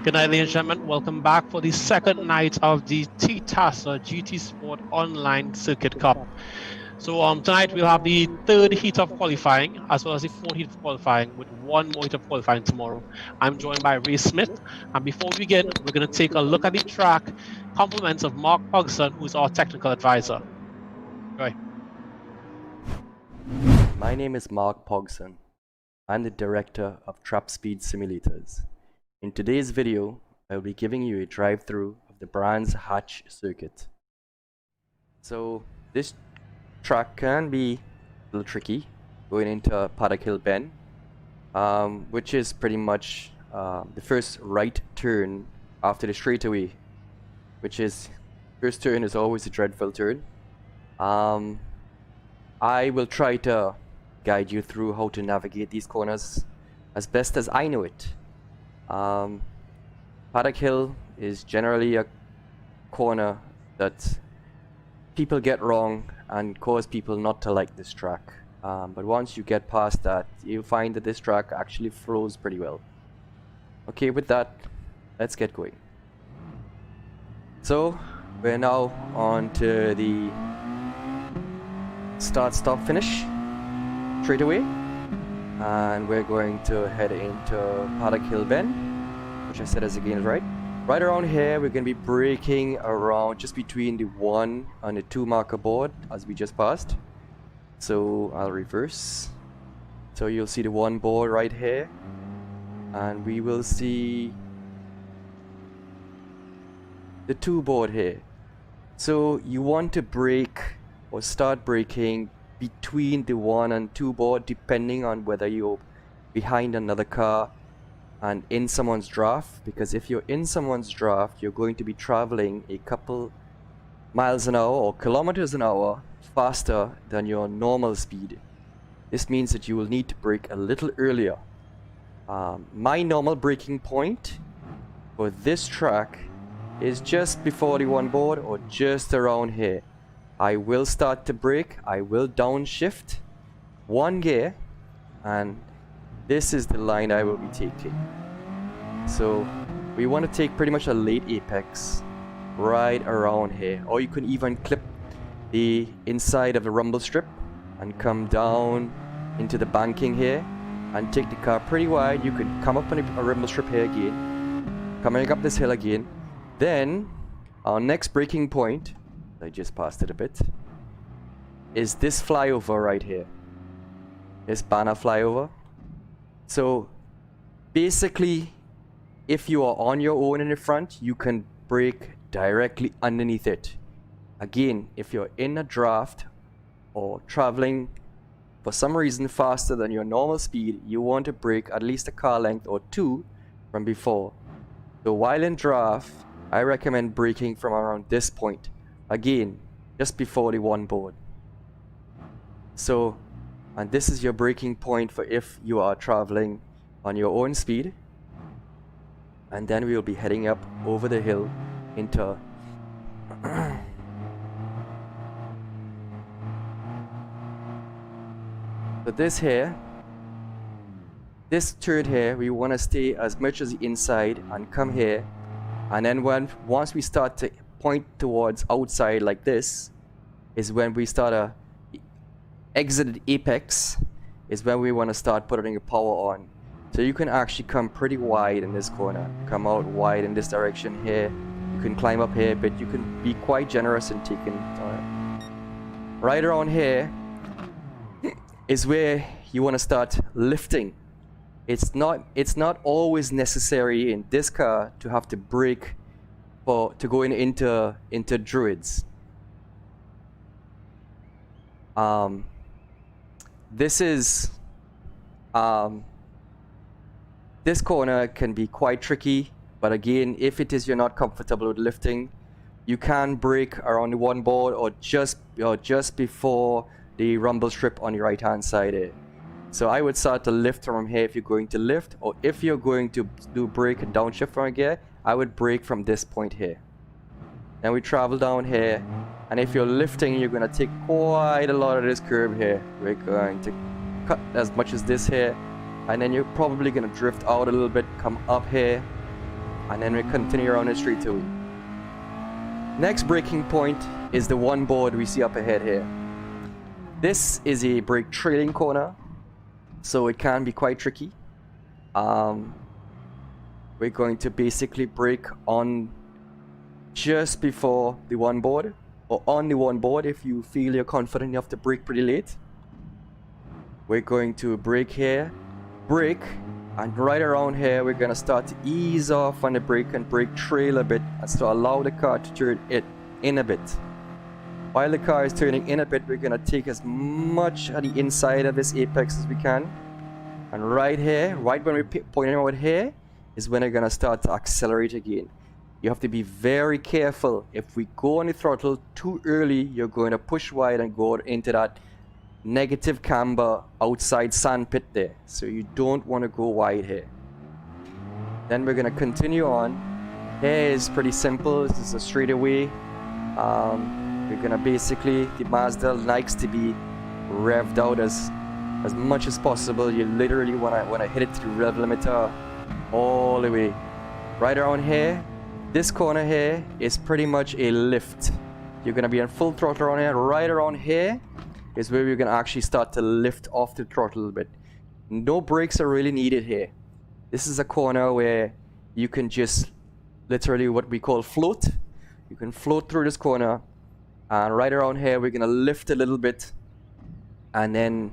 Good night, ladies and gentlemen. Welcome back for the second night of the TTASA GT Sport Online Circuit Cup. So tonight we'll have the third heat of qualifying as well as the fourth heat of qualifying with one more heat of qualifying tomorrow. I'm joined by Ray Smith, and before we begin, we're going to take a look at the track. Compliments of Mark Pogson, who's our technical advisor. Right. My name is Mark Pogson. I'm the director of Trap Speed Simulators. In today's video, I will be giving you a drive-through of the Brands Hatch circuit. So this track can be a little tricky going into Paddock Hill Bend, which is pretty much the first right turn after the straightaway, which is first turn is always a dreadful turn. I will try to guide you through how to navigate these corners as best as I know it. Paddock Hill is generally a corner that people get wrong and cause people not to like this track. But once you get past that, you'll find that this track actually flows pretty well. Okay, with that, let's get going. So, we're now on to the start, stop, finish straight away. And we're going to head into Paddock Hill Bend, which I said is again right. Right around here, we're going to be braking around just between the 1 and the 2 marker board as we just passed. So I'll reverse. So you'll see the 1 board right here, and we will see the 2 board here. So you want to brake or start braking between the 1 and 2 board, depending on whether you're behind another car and in someone's draft, because if you're in someone's draft, you're going to be traveling a couple miles an hour or kilometers an hour faster than your normal speed. This means that you will need to brake a little earlier. My normal braking point for this track is just before the 1 board or just around here. I will start to brake, I will downshift 1 gear, and this is the line I will be taking. So we want to take pretty much a late apex right around here, or you can even clip the inside of the rumble strip and come down into the banking here and take the car pretty wide. You can come up on a rumble strip here again, coming up this hill again. Then our next braking point, I just passed it a bit, is this flyover right here, this banner flyover. So basically, if you are on your own in the front, you can brake directly underneath it. Again, if you're in a draft or traveling for some reason faster than your normal speed, you want to brake at least a car length or 2 from before. So while in draft, I recommend braking from around this point. Again, just before the 1 board. So, and this is your braking point for if you are traveling on your own speed. And then we will be heading up over the hill into so this here, this turn here, we want to stay as much as the inside and come here. And then once we start to point towards outside like this, is when we start to exit the apex, is when we want to start putting the power on. So you can actually come pretty wide in this corner, come out wide in this direction here. You can climb up here, but you can be quite generous in taking right around here is where you want to start lifting. It's not always necessary in this car to have to brake to go into druids. This corner can be quite tricky, but again, if it is you're not comfortable with lifting, you can brake around the 1 board or just before the rumble strip on the right hand side here. So I would start to lift from here if you're going to lift, or if you're going to do brake and downshift from a gear, I would brake from this point here. Then we travel down here, and if you're lifting, you're going to take quite a lot of this curve here. We're going to cut as much as this here, and then you're probably going to drift out a little bit, come up here, and then we continue around the straightaway. Next braking point is the one board we see up ahead here. This is a brake trailing corner, so it can be quite tricky. We're going to basically brake on just before the one board, or on the one board if you feel you're confident enough to brake pretty late. We're going to brake here, brake, and right around here we're going to start to ease off on the brake and brake trail a bit, and so allow the car to turn it in a bit. While the car is turning in a bit, we're going to take as much of the inside of this apex as we can. And right here, right when we're pointing out here, is when we're going to start to accelerate again. You have to be very careful. If we go on the throttle too early, you're going to push wide and go into that negative camber outside sandpit there. So you don't want to go wide here. Then we're going to continue on. Here is pretty simple. This is a straightaway. We're going to basically, the Mazda likes to be revved out as much as possible. You literally want to hit it to the rev limiter all the way. Right around here, this corner here is pretty much a lift. You're going to be on full throttle around here. Right around here is where we're going to actually start to lift off the throttle a little bit. No brakes are really needed here. This is a corner where you can just literally what we call float. You can float through this corner, and right around here we're going to lift a little bit, and then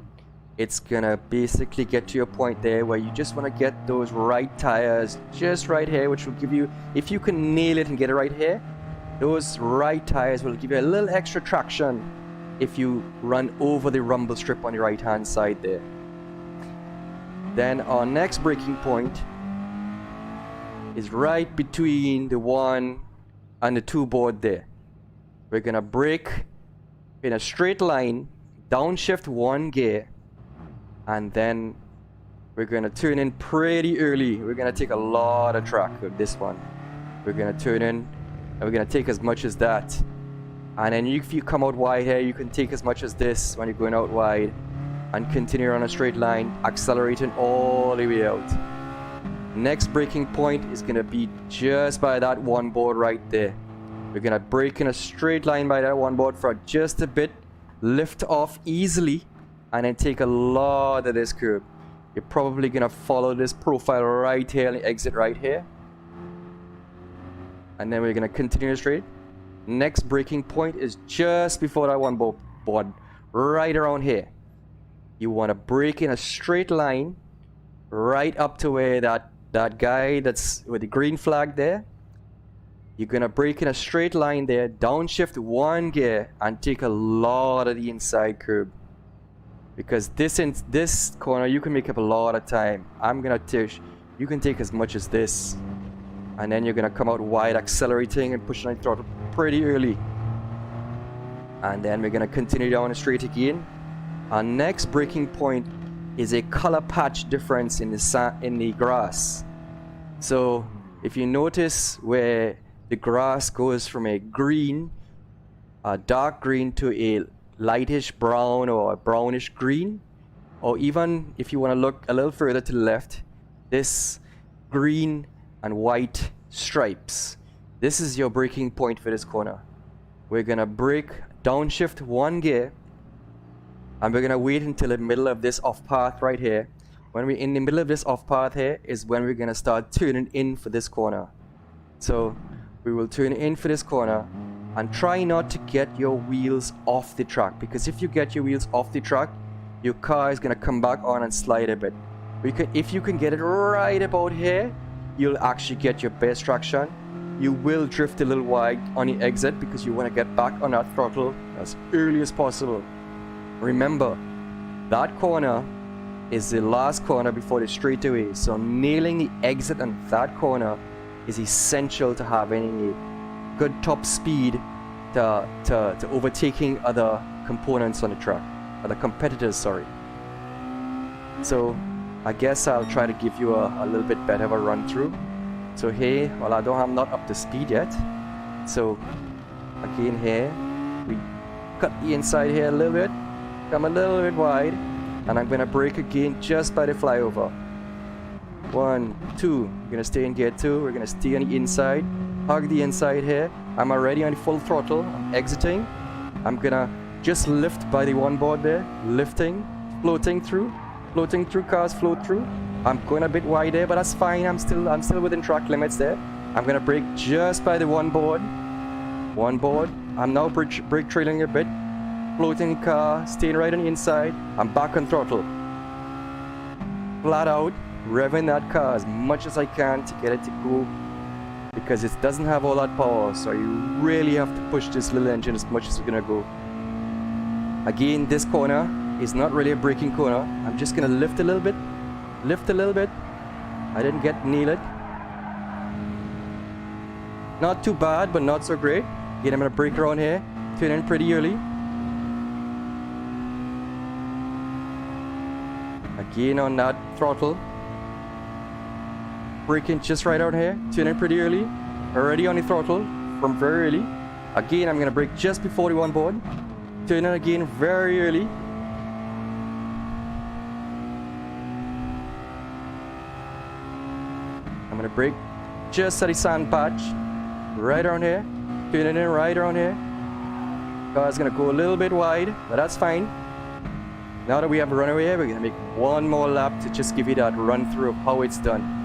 it's going to basically get to a point there where you just want to get those right tires just right here, which will give you, if you can nail it and get it right here, those right tires will give you a little extra traction if you run over the rumble strip on the right hand side there. Then our next braking point is right between the 1 and the 2 board there. We're going to brake in a straight line, downshift 1 gear, and then we're going to turn in pretty early. We're going to take a lot of track with this one. We're going to turn in, and we're going to take as much as that. And then if you come out wide here, you can take as much as this when you're going out wide, and continue on a straight line, accelerating all the way out. Next braking point is going to be just by that 1 board right there. We're going to brake in a straight line by that 1 board for just a bit, lift off easily, and then take a lot of this curb. You're probably going to follow this profile right here and exit right here. And then we're going to continue straight. Next braking point is just before that 1 board, right around here. You want to brake in a straight line right up to where that guy that's with the green flag there. You're going to brake in a straight line there, downshift 1 gear, and take a lot of the inside curb. Because this corner, you can make up a lot of time. You can take as much as this. And then you're going to come out wide, accelerating and pushing on the throttle pretty early. And then we're going to continue down the straight again. Our next braking point is a color patch difference in the grass. So if you notice where the grass goes from a green, a dark green, to a lightish brown or a brownish green, or even if you want to look a little further to the left, this green and white stripes. This is your braking point for this corner. We're gonna brake, downshift 1 gear, and we're gonna wait until the middle of this off path right here. When we're in the middle of this off path here is when we're gonna start turning in for this corner. So we will turn in for this corner, and try not to get your wheels off the track, because if you get your wheels off the track, your car is gonna come back on and slide a bit. If you can get it right about here, you'll actually get your best traction. You will drift a little wide on the exit because you want to get back on that throttle as early as possible. Remember, that corner is the last corner before the straightaway, so nailing the exit on that corner is essential to having a good top speed to overtaking other components on the track, other competitors, sorry. So I guess I'll try to give you a little bit better of a run through. So here, well, I'm not up to speed yet. So again here, we cut the inside here a little bit, come a little bit wide, and I'm gonna brake again just by the flyover. 1, 2. We're gonna stay in gear 2. We're gonna stay on the inside. Hug the inside here. I'm already on the full throttle. I'm exiting. I'm gonna just lift by the one board there. Lifting, floating through. Floating through, cars float through. I'm going a bit wide there, but that's fine. I'm still within track limits there. I'm gonna brake just by the one board. One board. I'm now brake trailing a bit. Floating the car, staying right on the inside. I'm back on throttle. Flat out, revving that car as much as I can to get it to go, because it doesn't have all that power, so you really have to push this little engine as much as it's gonna go. Again, this corner is not really a braking corner. I'm just gonna lift a little bit. Lift a little bit. I didn't nail it. Not too bad, but not so great. Again, I'm gonna brake around here. Turn in pretty early. Again on that throttle. Braking just right out here. Turn in pretty early. Already on the throttle from very early. Again, I'm gonna brake just before the one board. Turn in again very early. I'm gonna brake just at the sand patch. Right around here. Turning in right around here. Car's gonna go a little bit wide, but that's fine. Now that we have a runaway here, we're gonna make one more lap to just give you that run through of how it's done.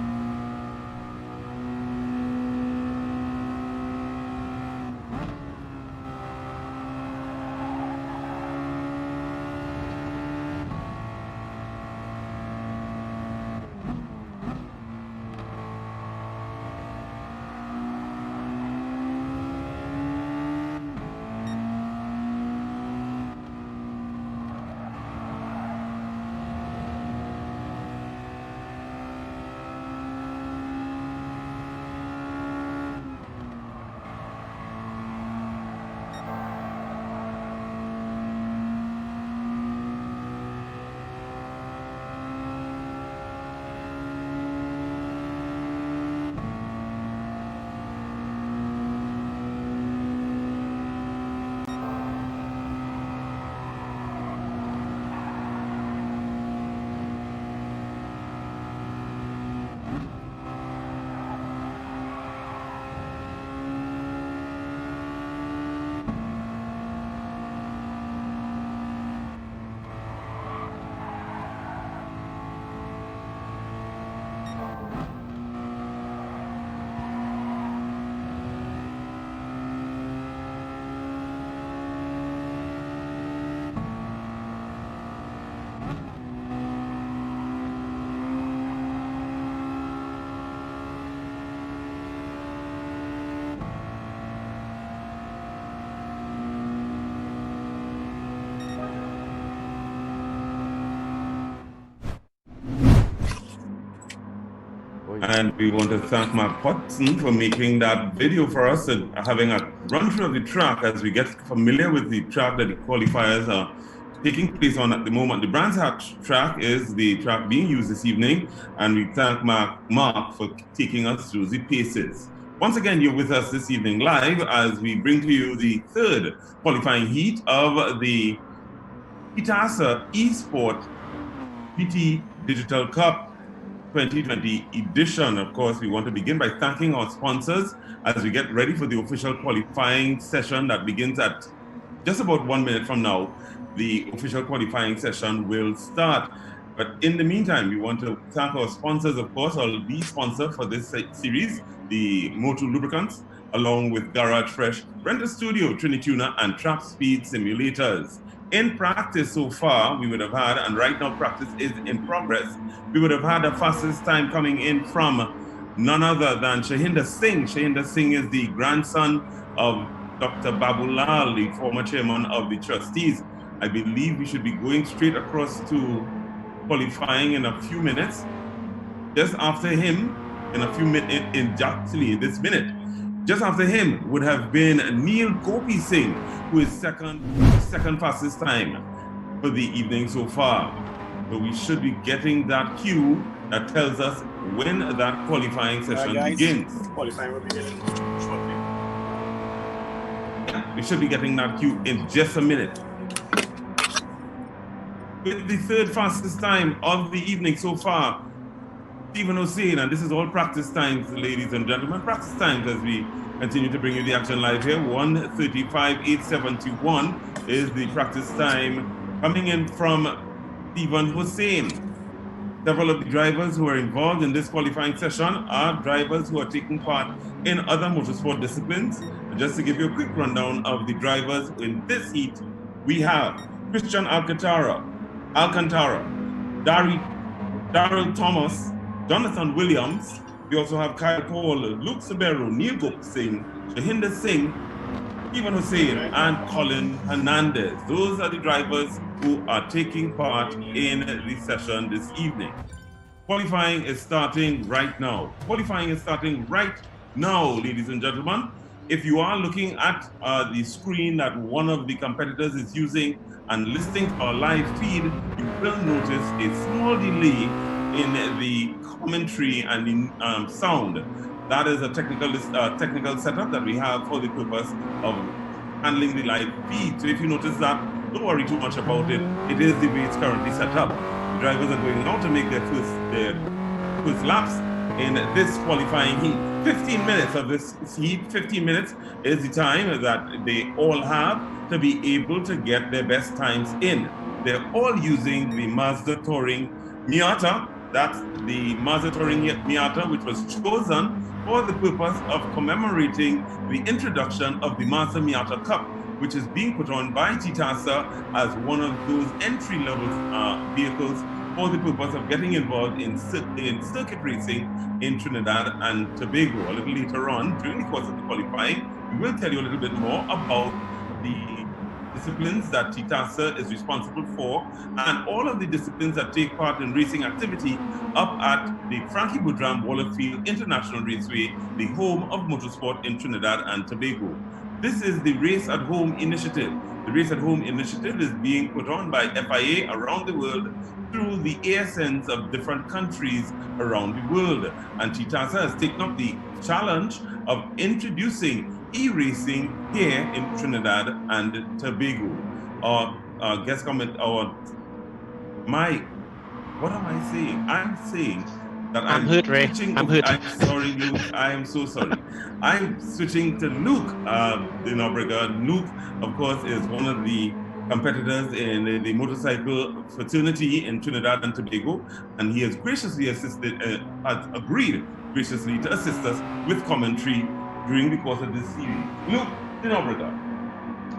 And we want to thank Mark Watson for making that video for us and having a run through of the track as we get familiar with the track that the qualifiers are taking place on at the moment. The Brands Hatch track is the track being used this evening, and we thank Mark for taking us through the paces. Once again, you're with us this evening live as we bring to you the third qualifying heat of the TTASA eSports TT Digital Cup 2020 edition. Of course, we want to begin by thanking our sponsors as we get ready for the official qualifying session that begins at just about 1 minute from now. The official qualifying session will start. But in the meantime, we want to thank our sponsors, of course, our lead sponsor for this series, the Motul Lubricants, along with Garage Fresh, Renter Studio, Trinituner, and Track Speed Simulators. In practice so far, we would have had, and right now practice is in progress, we would have had the fastest time coming in from none other than Shahinder Singh. Shahinder Singh is the grandson of Dr. Babulal, the former chairman of the trustees. I believe we should be going straight across to qualifying in a few minutes. Just after him, in a few minutes, actually in this minute, just after him would have been Neil Gopi Singh, who is second fastest time for the evening so far. So we should be getting that cue that tells us when that qualifying session begins. Qualifying will begin shortly. We should be getting that cue in just a minute. With the third fastest time of the evening so far, Stephen Hussein, and this is all practice times, ladies and gentlemen. Practice times as we continue to bring you the action live here. 1:35.871 is the practice time coming in from Stephen Hussein. Several of the drivers who are involved in this qualifying session are drivers who are taking part in other motorsport disciplines. And just to give you a quick rundown of the drivers in this heat, we have Christian Alcantara, Daryl Thomas, Jonathan Williams. We also have Kyle Cole, Luke Sabero, Neil Gop Singh, Shahinder Singh, Stephen Hussein, and Colin Hernandez. Those are the drivers who are taking part in the session this evening. Qualifying is starting right now. Qualifying is starting right now, ladies and gentlemen. If you are looking at the screen that one of the competitors is using and listening to our live feed, you will notice a small delay in the commentary and in sound. That is a technical setup that we have for the purpose of handling the live feed. So if you notice that, don't worry too much about it. It is the way it's currently set up. The drivers are going out to make their first laps in this qualifying heat. 15 minutes of this heat, 15 minutes is the time that they all have to be able to get their best times in. They're all using the Mazda Touring Miata. That's the Mazda Touring Miata, which was chosen for the purpose of commemorating the introduction of the Mazda Miata Cup, which is being put on by TTASA as one of those entry-level vehicles for the purpose of getting involved in circuit racing in Trinidad and Tobago. A little later on, during the course of the qualifying, we will tell you a little bit more about the disciplines that TTASA is responsible for, and all of the disciplines that take part in racing activity up at the Frankie Boudram Wallerfield International Raceway, the home of motorsport in Trinidad and Tobago. This is the Race at Home initiative. The Race at Home initiative is being put on by FIA around the world through the ASNs of different countries around the world. And TTASA has taken up the challenge of introducing e-racing here in Trinidad and Tobago. Our guest comment, Mike, what am I saying? I'm saying that I'm hurt, Ray. I'm hurt. I'm sorry, Luke. I am so sorry. I'm switching to Luke Dinobrega. Luke, of course, is one of the competitors in the motorcycle fraternity in Trinidad and Tobago, and he has graciously agreed graciously to assist us with commentary during the course of this series. Luke Dinobrega.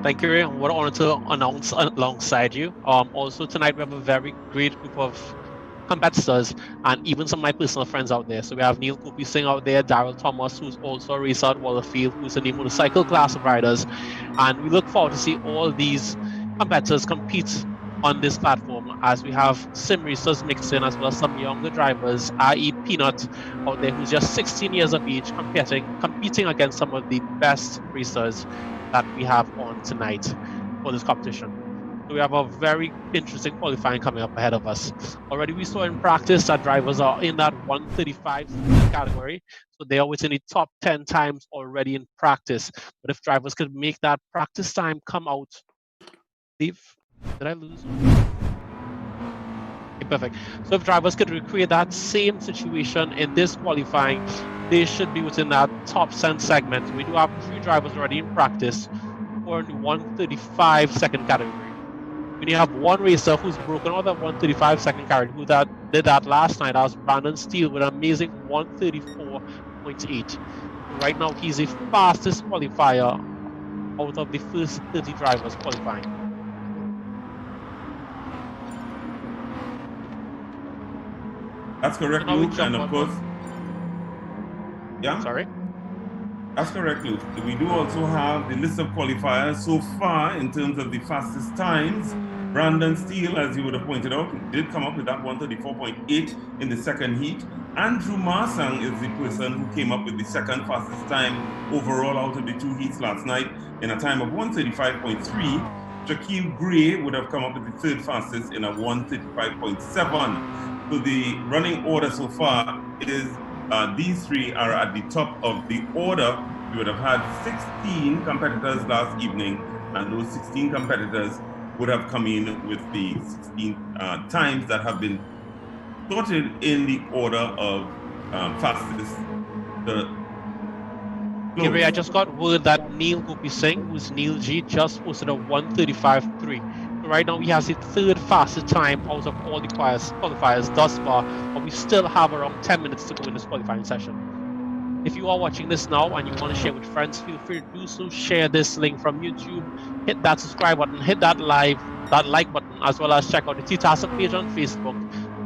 Thank you, Ray. What an honor to announce alongside you. Also tonight we have a very great group of competitors and even some of my personal friends out there. So we have Neil Kopi Singh out there, Daryl Thomas, who's also a racer at Wallerfield, who's in the motorcycle class of riders. And we look forward to see all these competitors compete on this platform, as we have sim racers mixed in, as well as some younger drivers, i.e. Peanut out there, who's just 16 years of age, competing against some of the best racers that we have on tonight for this competition. So we have a very interesting qualifying coming up ahead of us. Already we saw in practice that drivers are in that 135 category. So they are within the top 10 times already in practice. But if drivers could make that practice time come out, did I lose? Okay, perfect. So if drivers could recreate that same situation in this qualifying, they should be within that top 10 segment. We do have 3 drivers already in practice for the 135 second category. We have one racer who's broken out that 135 second category, who did that last night. That was Brandon Steele with an amazing 134.8. Right now, he's the fastest qualifier out of the first 30 drivers qualifying. That's correct, Luke, and of course, yeah? Sorry? That's correct, Luke. We do also have the list of qualifiers so far in terms of the fastest times. Brandon Steele, as you would have pointed out, did come up with that 134.8 in the second heat. Andrew Marsang is the person who came up with the second fastest time overall out of the 2 heats last night in a time of 135.3. Shaquille Gray would have come up with the third fastest in a 135.7. So the running order so far is these 3 are at the top of the order. We would have had 16 competitors last evening, and those 16 competitors would have come in with the 16 times that have been sorted in the order of fastest to Gary, I close. just got word that Neil Gopi Singh, who's Neil G, just posted a 1:35.3. So right now he has the third fastest time out of all the qualifiers thus far, but we still have around 10 minutes to go in this qualifying session. If you are watching this now and you want to share with friends, feel free to do so. Share this link from YouTube, hit that subscribe button, hit that like button, as well as check out the TTASA page on Facebook,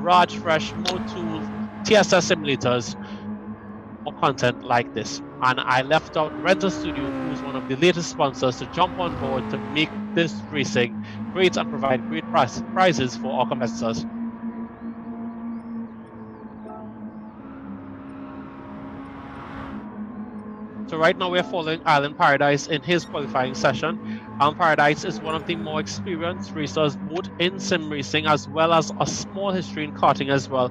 Raj Fresh, Motul, TSS Simulators, or content like this. And I left out Rental Studio, who is one of the latest sponsors, to jump on board to make this racing great and provide great prizes for our competitors. So right now we're following Alan Paradise in his qualifying session. Alan Paradise is one of the more experienced racers, both in sim racing as well as a small history in karting as well.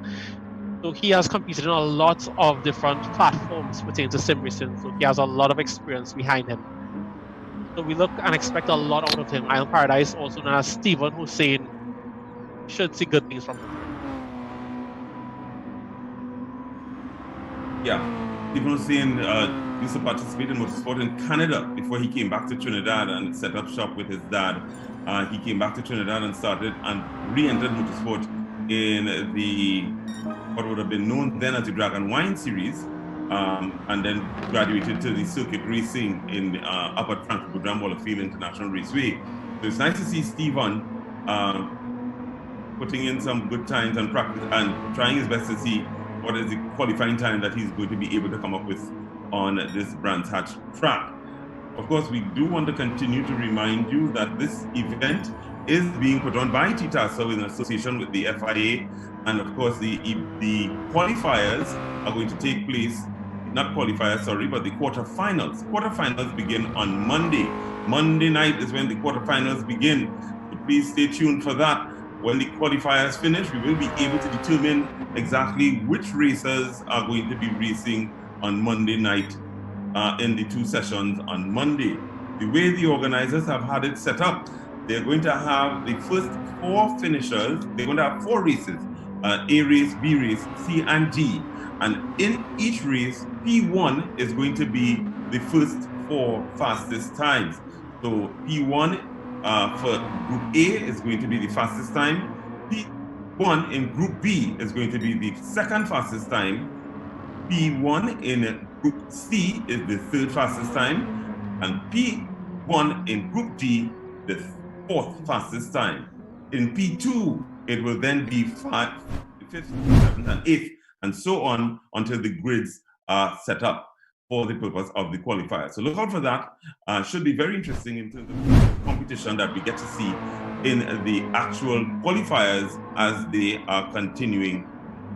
So he has competed in a lot of different platforms pertaining to sim racing. So he has a lot of experience behind him. So we look and expect a lot out of him. Alan Paradise, also known as Stephen Hussein, should see good things from him. Yeah, Stephen Hussein used to participate in motorsport in Canada before he came back to Trinidad and set up shop with his dad. He came back to Trinidad and started and re-entered motorsport in the what would have been known then as the Dragon Wine series, and then graduated to the circuit racing in up at Frankfurt Wallerfield International Raceway. So it's nice to see Stephen putting in some good times and practice and trying his best to see what is the qualifying time that he's going to be able to come up with on this Brands Hatch track. Of course, we do want to continue to remind you that this event is being put on by TTASA in association with the FIA, and of course the qualifiers are going to take place, not qualifiers, sorry, but the quarterfinals. Quarterfinals begin on Monday. Monday night is when the quarterfinals begin, so please stay tuned for that. When the qualifiers finish, we will be able to determine exactly which racers are going to be racing on Monday night in the two sessions on Monday. The way the organizers have had it set up, they're going to have the first four finishers. They're going to have four races, A race, B race, C and D. And in each race, P1 is going to be the first four fastest times. So P1 for Group A is going to be the fastest time. P1 in Group B is going to be the second fastest time. P1 in Group C is the third fastest time. And P1 in Group D, the fourth fastest time. In P2, it will then be 5th, 7th, and 8th, and so on until the grids are set up for the purpose of the qualifier. So look out for that. Should be very interesting in terms of the competition that we get to see in the actual qualifiers as they are continuing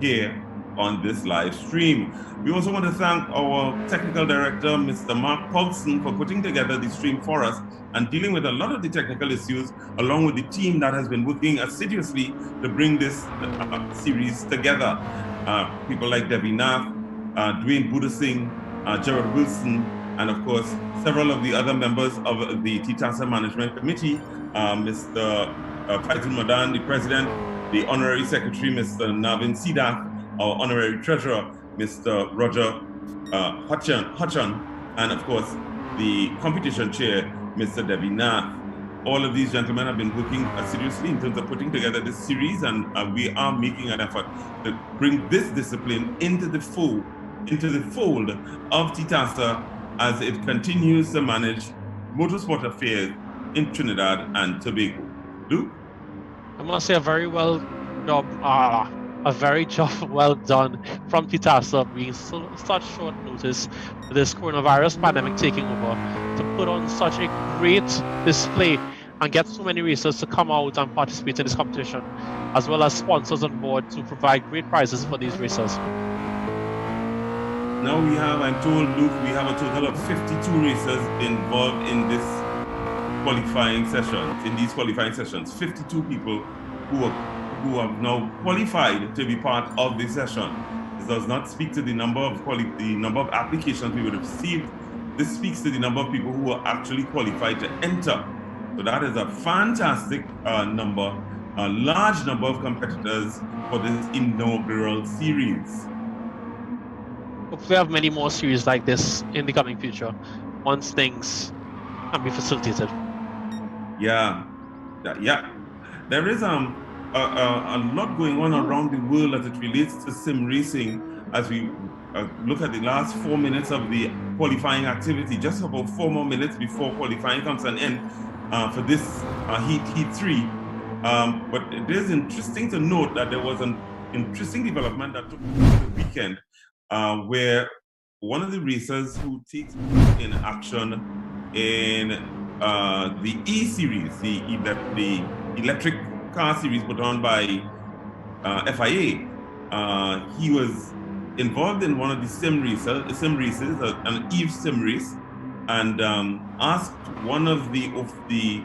here on this live stream. We also want to thank our technical director, Mr. Mark Paulson, for putting together the stream for us and dealing with a lot of the technical issues, along with the team that has been working assiduously to bring this series together. People like Debbie Nath, Dwayne Budasing, Gerald Wilson, and of course, several of the other members of the TTASA Management Committee, Mr. Faisal Madan, the President, the Honorary Secretary, Mr. Navin Sidath, our Honorary Treasurer, Mr. Roger Hutchon, and of course, the Competition Chair, Mr. Debbie Nath. All of these gentlemen have been working assiduously in terms of putting together this series, and we are making an effort to bring this discipline into the fold of TTASA as it continues to manage motorsport affairs in Trinidad and Tobago. Luke? I must say a very well done from TTASA, being such short notice with this coronavirus pandemic taking over, to put on such a great display and get so many racers to come out and participate in this competition, as well as sponsors on board to provide great prizes for these racers. Now we have, I'm told, Luke, we have a total of 52 racers involved in this qualifying session. In these qualifying sessions, 52 people who have now qualified to be part of this session. This does not speak to the number of applications we would have received. This speaks to the number of people who are actually qualified to enter. So that is a fantastic number a large number of competitors for this inaugural series. Hopefully we have many more series like this in the coming future once things can be facilitated. Yeah. There is a lot going on around the world as it relates to sim racing. As we look at the last 4 minutes of the qualifying activity, just about 4 more minutes before qualifying comes to an end for this heat 3. But it is interesting to note that there was an interesting development that took place the weekend where one of the racers who takes in action in the E series, the electric car series put on by FIA, he was involved in one of the sim races, an Eve sim race, and asked one of the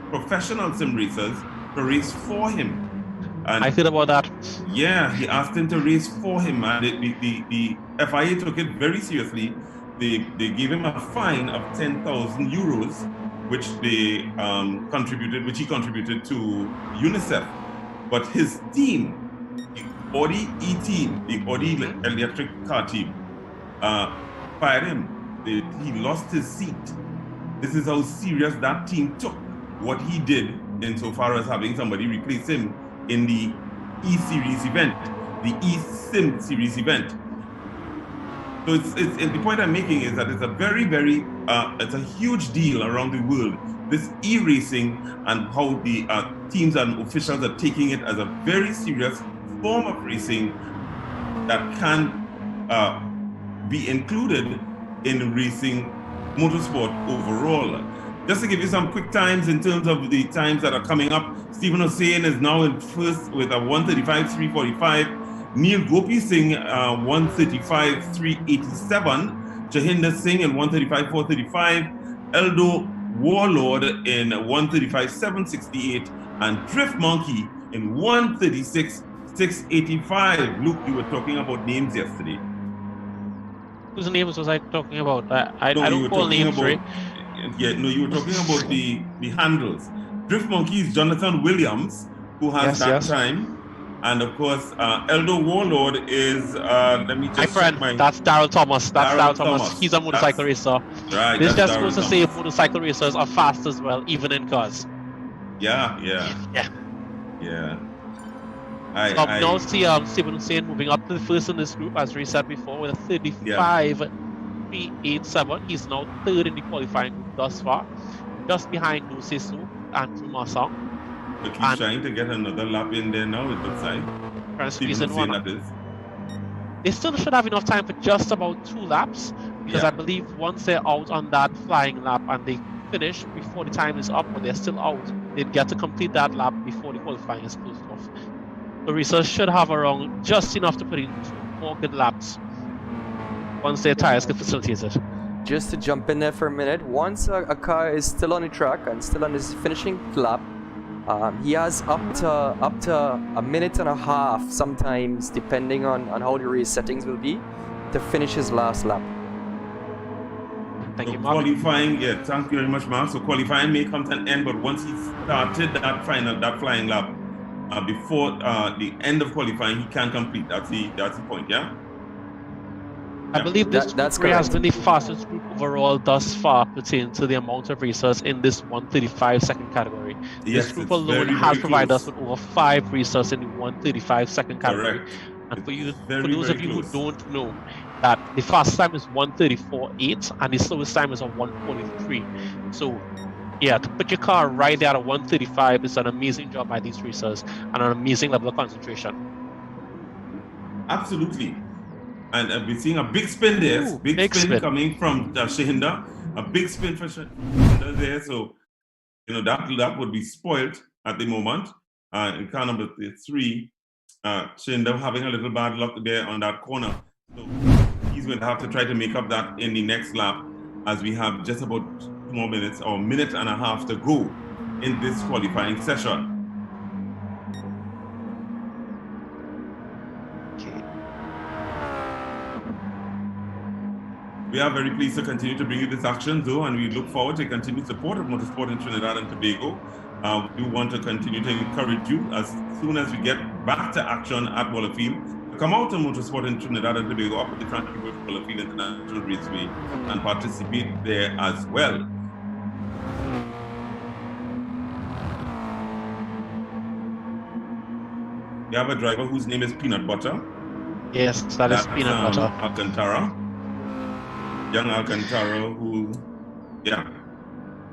professional sim racers to race for him. And I feel about that. yeah, he asked him to race for him, and the FIA took it very seriously. They gave him a fine of 10,000 euros, which he contributed to UNICEF. But his team, the Audi E team, the Audi electric car team, fired him. He lost his seat. This is how serious that team took what he did insofar as having somebody replace him in the E-Series event, the E-Sim Series event. So it's the point I'm making is that it's a very, very, it's a huge deal around the world, this e-racing, and how the teams and officials are taking it as a very serious form of racing that can be included in racing motorsport overall. Just to give you some quick times in terms of the times that are coming up, Stephen Hussain is now in first with a 1:35.345. Neil Gopi Singh, 1:35.387. Jahinder Singh in 1:35.435. Eldo Warlord in 1:35.768. And Drift Monkey in 1:36.685. Luke, you were talking about names yesterday. Whose names was I talking about? I don't call names, right? Yeah, no, you were talking about the handles. Drift Monkey is Jonathan Williams, who has that time. And of course, Eldo Warlord is, let me just my friend, that's Daryl Thomas. That's Daryl Thomas. He's a motorcycle racer. Right. This just goes to say motorcycle racers are fast as well, even in cars. Yeah. Now see Stephen Hussain moving up to the first in this group, as we said before, with a 35.387. He's now third in the qualifying group thus far, just behind No Sesu and Tumasang. But he's trying to get another lap in there now, it looks like. They still should have enough time for just about 2 laps, because I believe once they're out on that flying lap and they finish before the time is up, but they're still out, they'd get to complete that lap before the qualifying is closed off. The racers should have around just enough to put in 2 more good laps once their tires can facilitate it. Just to jump in there for a minute, once a car is still on the track and still on his finishing lap, he has up to a minute and a half sometimes, depending on how the race settings will be, to finish his last lap. Thank you, Mark. Qualifying, thank you very much, Mark. So qualifying may come to an end, but once he started that flying lap, before the end of qualifying, he can complete. That's the point, yeah? I believe this group has been the fastest group overall thus far pertaining to the amount of racers in this 1:35 category. This group alone has provided us with over 5 racers in the 1:35 category. And for those of you who don't know, that the fastest time is 1:34.8 and the slowest time is a 1:43. So yeah, to put your car right there at a 1:35 is an amazing job by these racers and an amazing level of concentration. Absolutely. And we're seeing a big spin there. Ooh, big spin coming from Shahinda. A big spin for Shahinda there. So, that would be spoiled at the moment. In car number 3, Shahinda having a little bad luck there on that corner. So he's going to have to try to make up that in the next lap, as we have just about 2 more minutes or a minute and a half to go in this qualifying session. We are very pleased to continue to bring you this action, though, and we look forward to continued support of motorsport in Trinidad and Tobago. We want to continue to encourage you as soon as we get back to action at Wallafield to come out to Motorsport in Trinidad and Tobago up at the Frankie Wallafield International Raceway and participate there as well. We have a driver whose name is Peanut Butter. Yes, that's Peanut Butter. Alcantara. Young Alcantara who,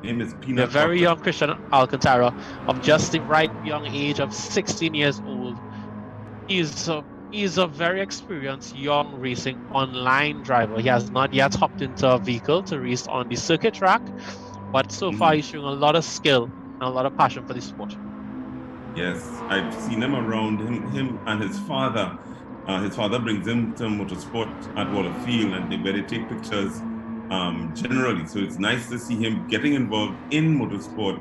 name is Peanut A very Butter. young Christian Alcantara of just the right young age of 16 years old. He's a very experienced young racing online driver. He has not yet hopped into a vehicle to race on the circuit track, but so far he's showing a lot of skill and a lot of passion for the sport. Yes, I've seen him around, him and his father. His father brings him to motorsport at Wallafield and where they take pictures generally. So it's nice to see him getting involved in motorsport,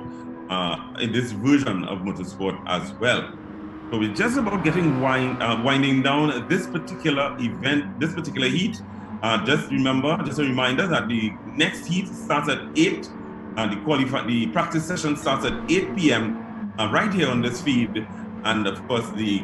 in this version of motorsport as well. So we're just about getting winding down this particular event, this particular heat. Just a reminder that the next heat starts at 8, and the practice session starts at 8 p.m. Right here on this feed, and of course the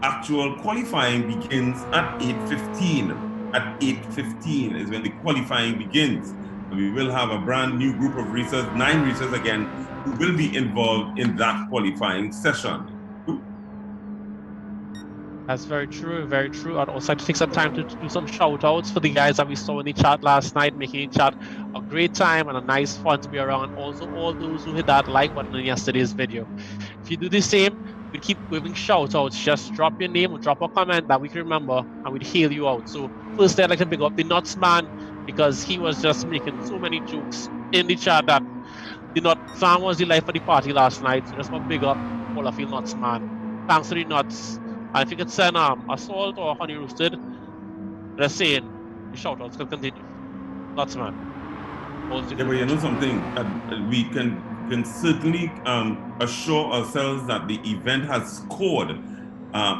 actual qualifying begins at 8:15. At 8:15 is when the qualifying begins. And we will have a brand new group of racers, 9 racers again, who will be involved in that qualifying session. That's very true, very true. I'd also like to take some time to do some shout outs for the guys that we saw in the chat last night, making the chat a great time and a nice fun to be around. Also, all those who hit that like button in yesterday's video. If you do the same, we keep giving shout outs. Just drop your name or drop a comment that we can remember and we'd hail you out. So, firstly, I'd like to pick up the Nuts Man because he was just making so many jokes in the chat that the Nuts Man was the life of the party last night. So, just want to big up Wallafield Nuts Man. Thanks to the Nuts. And if you could send assault or honey roasted, just saying, the shout outs can continue. Nuts Man. Yeah, but you know something, we can certainly assure ourselves that the event has scored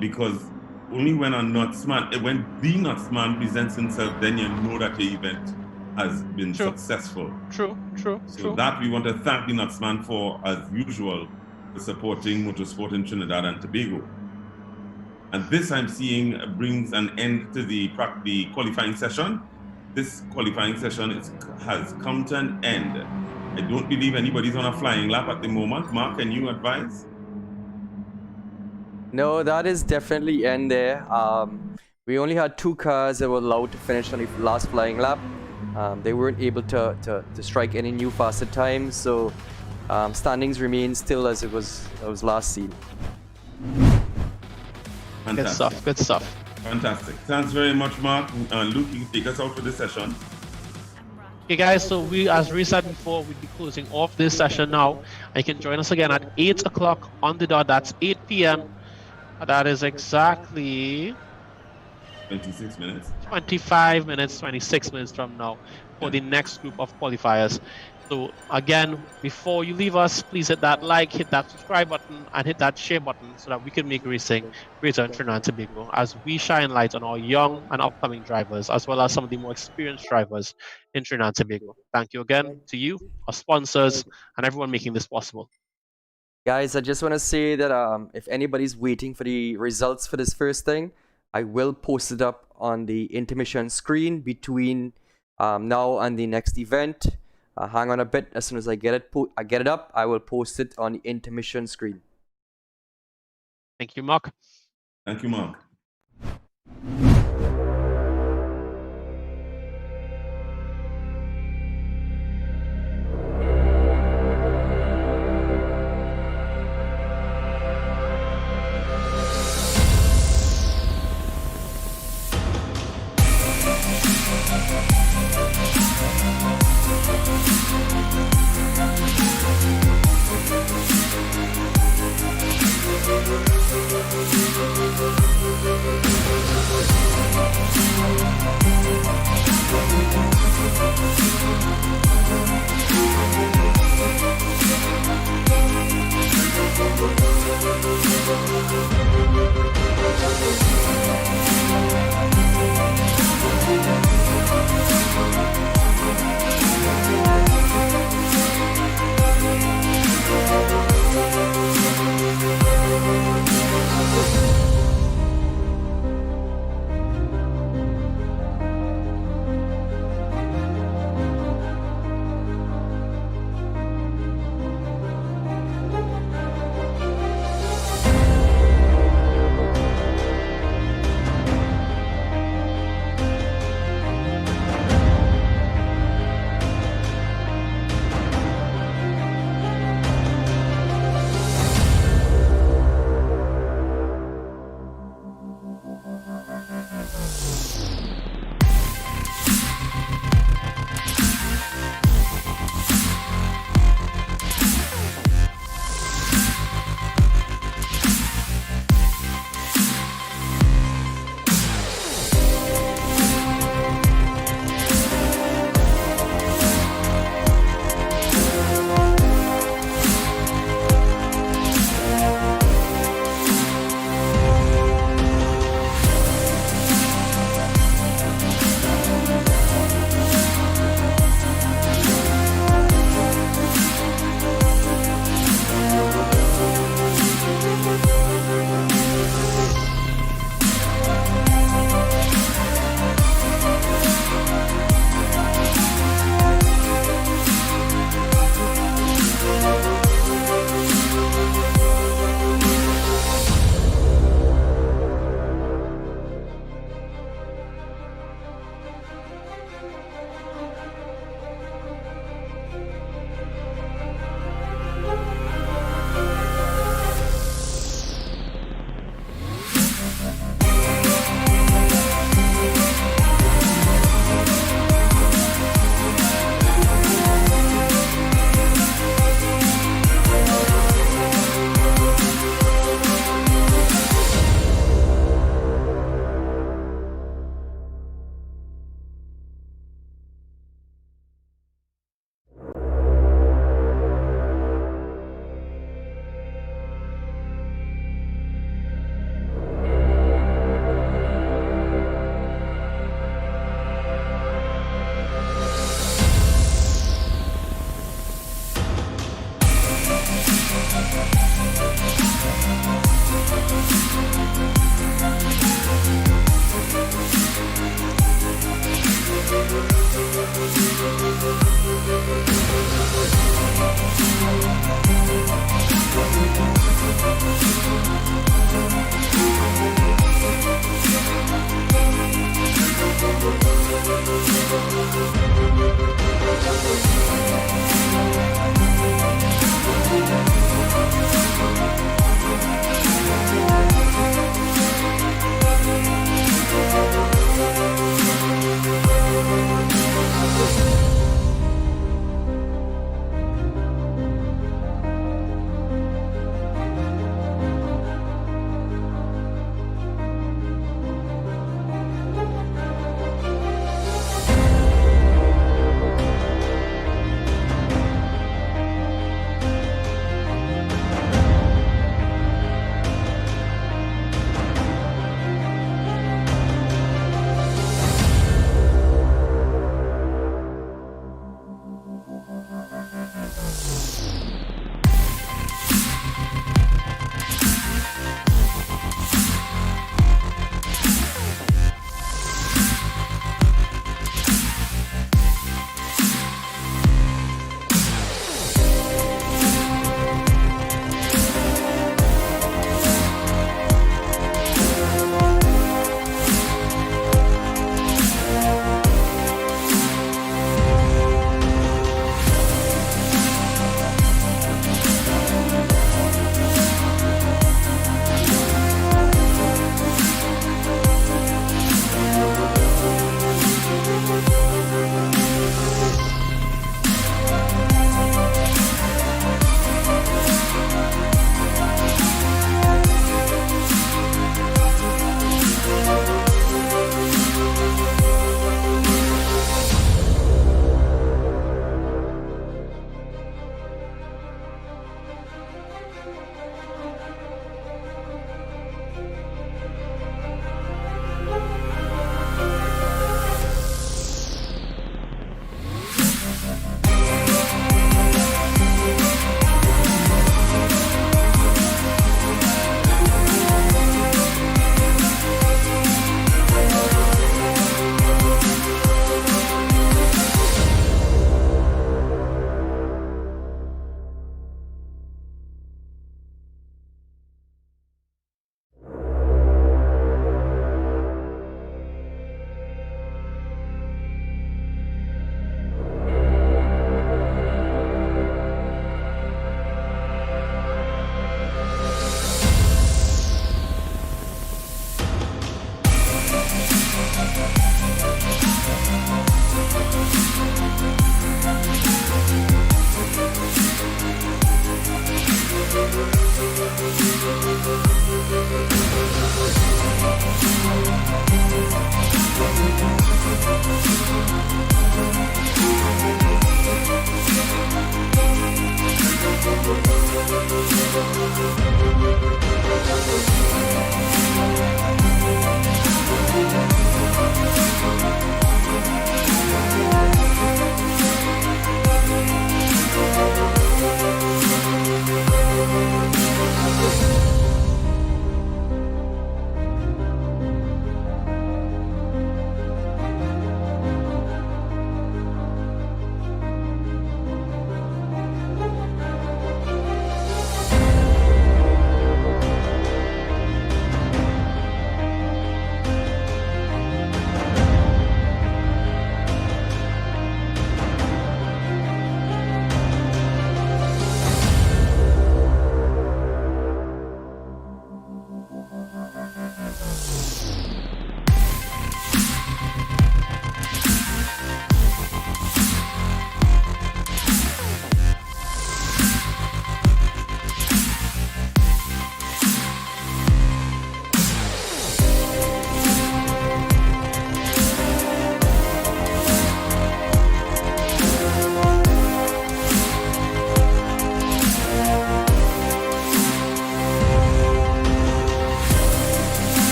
because only when the Nutsman presents himself, then you know that the event has been successful. True. So that we want to thank the Nutsman for, as usual, for supporting motorsport in Trinidad and Tobago. And this I'm seeing brings an end to the qualifying session. This qualifying session has come to an end. I don't believe anybody's on a flying lap at the moment. Mark, can you advise? No, that is definitely end there. We only had 2 cars that were allowed to finish on the last flying lap. They weren't able to strike any new faster times, so standings remain still as it was last seen. Fantastic. Good stuff. Fantastic. Thanks very much, Mark. Luke, you can take us out for this session. Okay, guys, so as we said before, we'll be closing off this session now. And you can join us again at 8 o'clock on the dot. That's 8 p.m. That is exactly 26 minutes. 25 minutes, 26 minutes from now for the next group of qualifiers. So again, before you leave us, please hit that like, hit that subscribe button, and hit that share button so that we can make racing greater in Trinidad and Tobago as we shine light on our young and upcoming drivers, as well as some of the more experienced drivers in Trinidad and Tobago. Thank you again to you, our sponsors, and everyone making this possible. Guys, I just want to say that if anybody's waiting for the results for this first thing, I will post it up on the intermission screen between now and the next event. Hang on a bit. As soon as I get it up, I will post it on the intermission screen. Thank you, Mark. Thank you, Mark.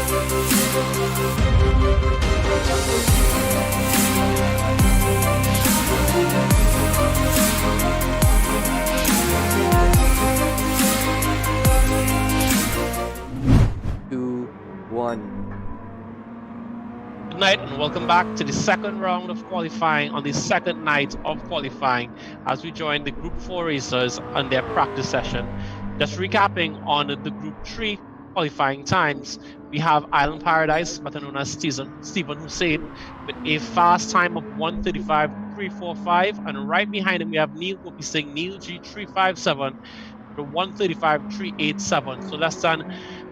Two, one. Good night and welcome back to the second round of qualifying on the second night of qualifying as we join the Group 4 racers on their practice session. Just recapping on the Group 3 qualifying times, we have Island Paradise, better known as Stephen Hussein, with a fast time of 1:35.345, and right behind him we have Neil Gopi Singh, Neil G357, with 1:35.387, so less than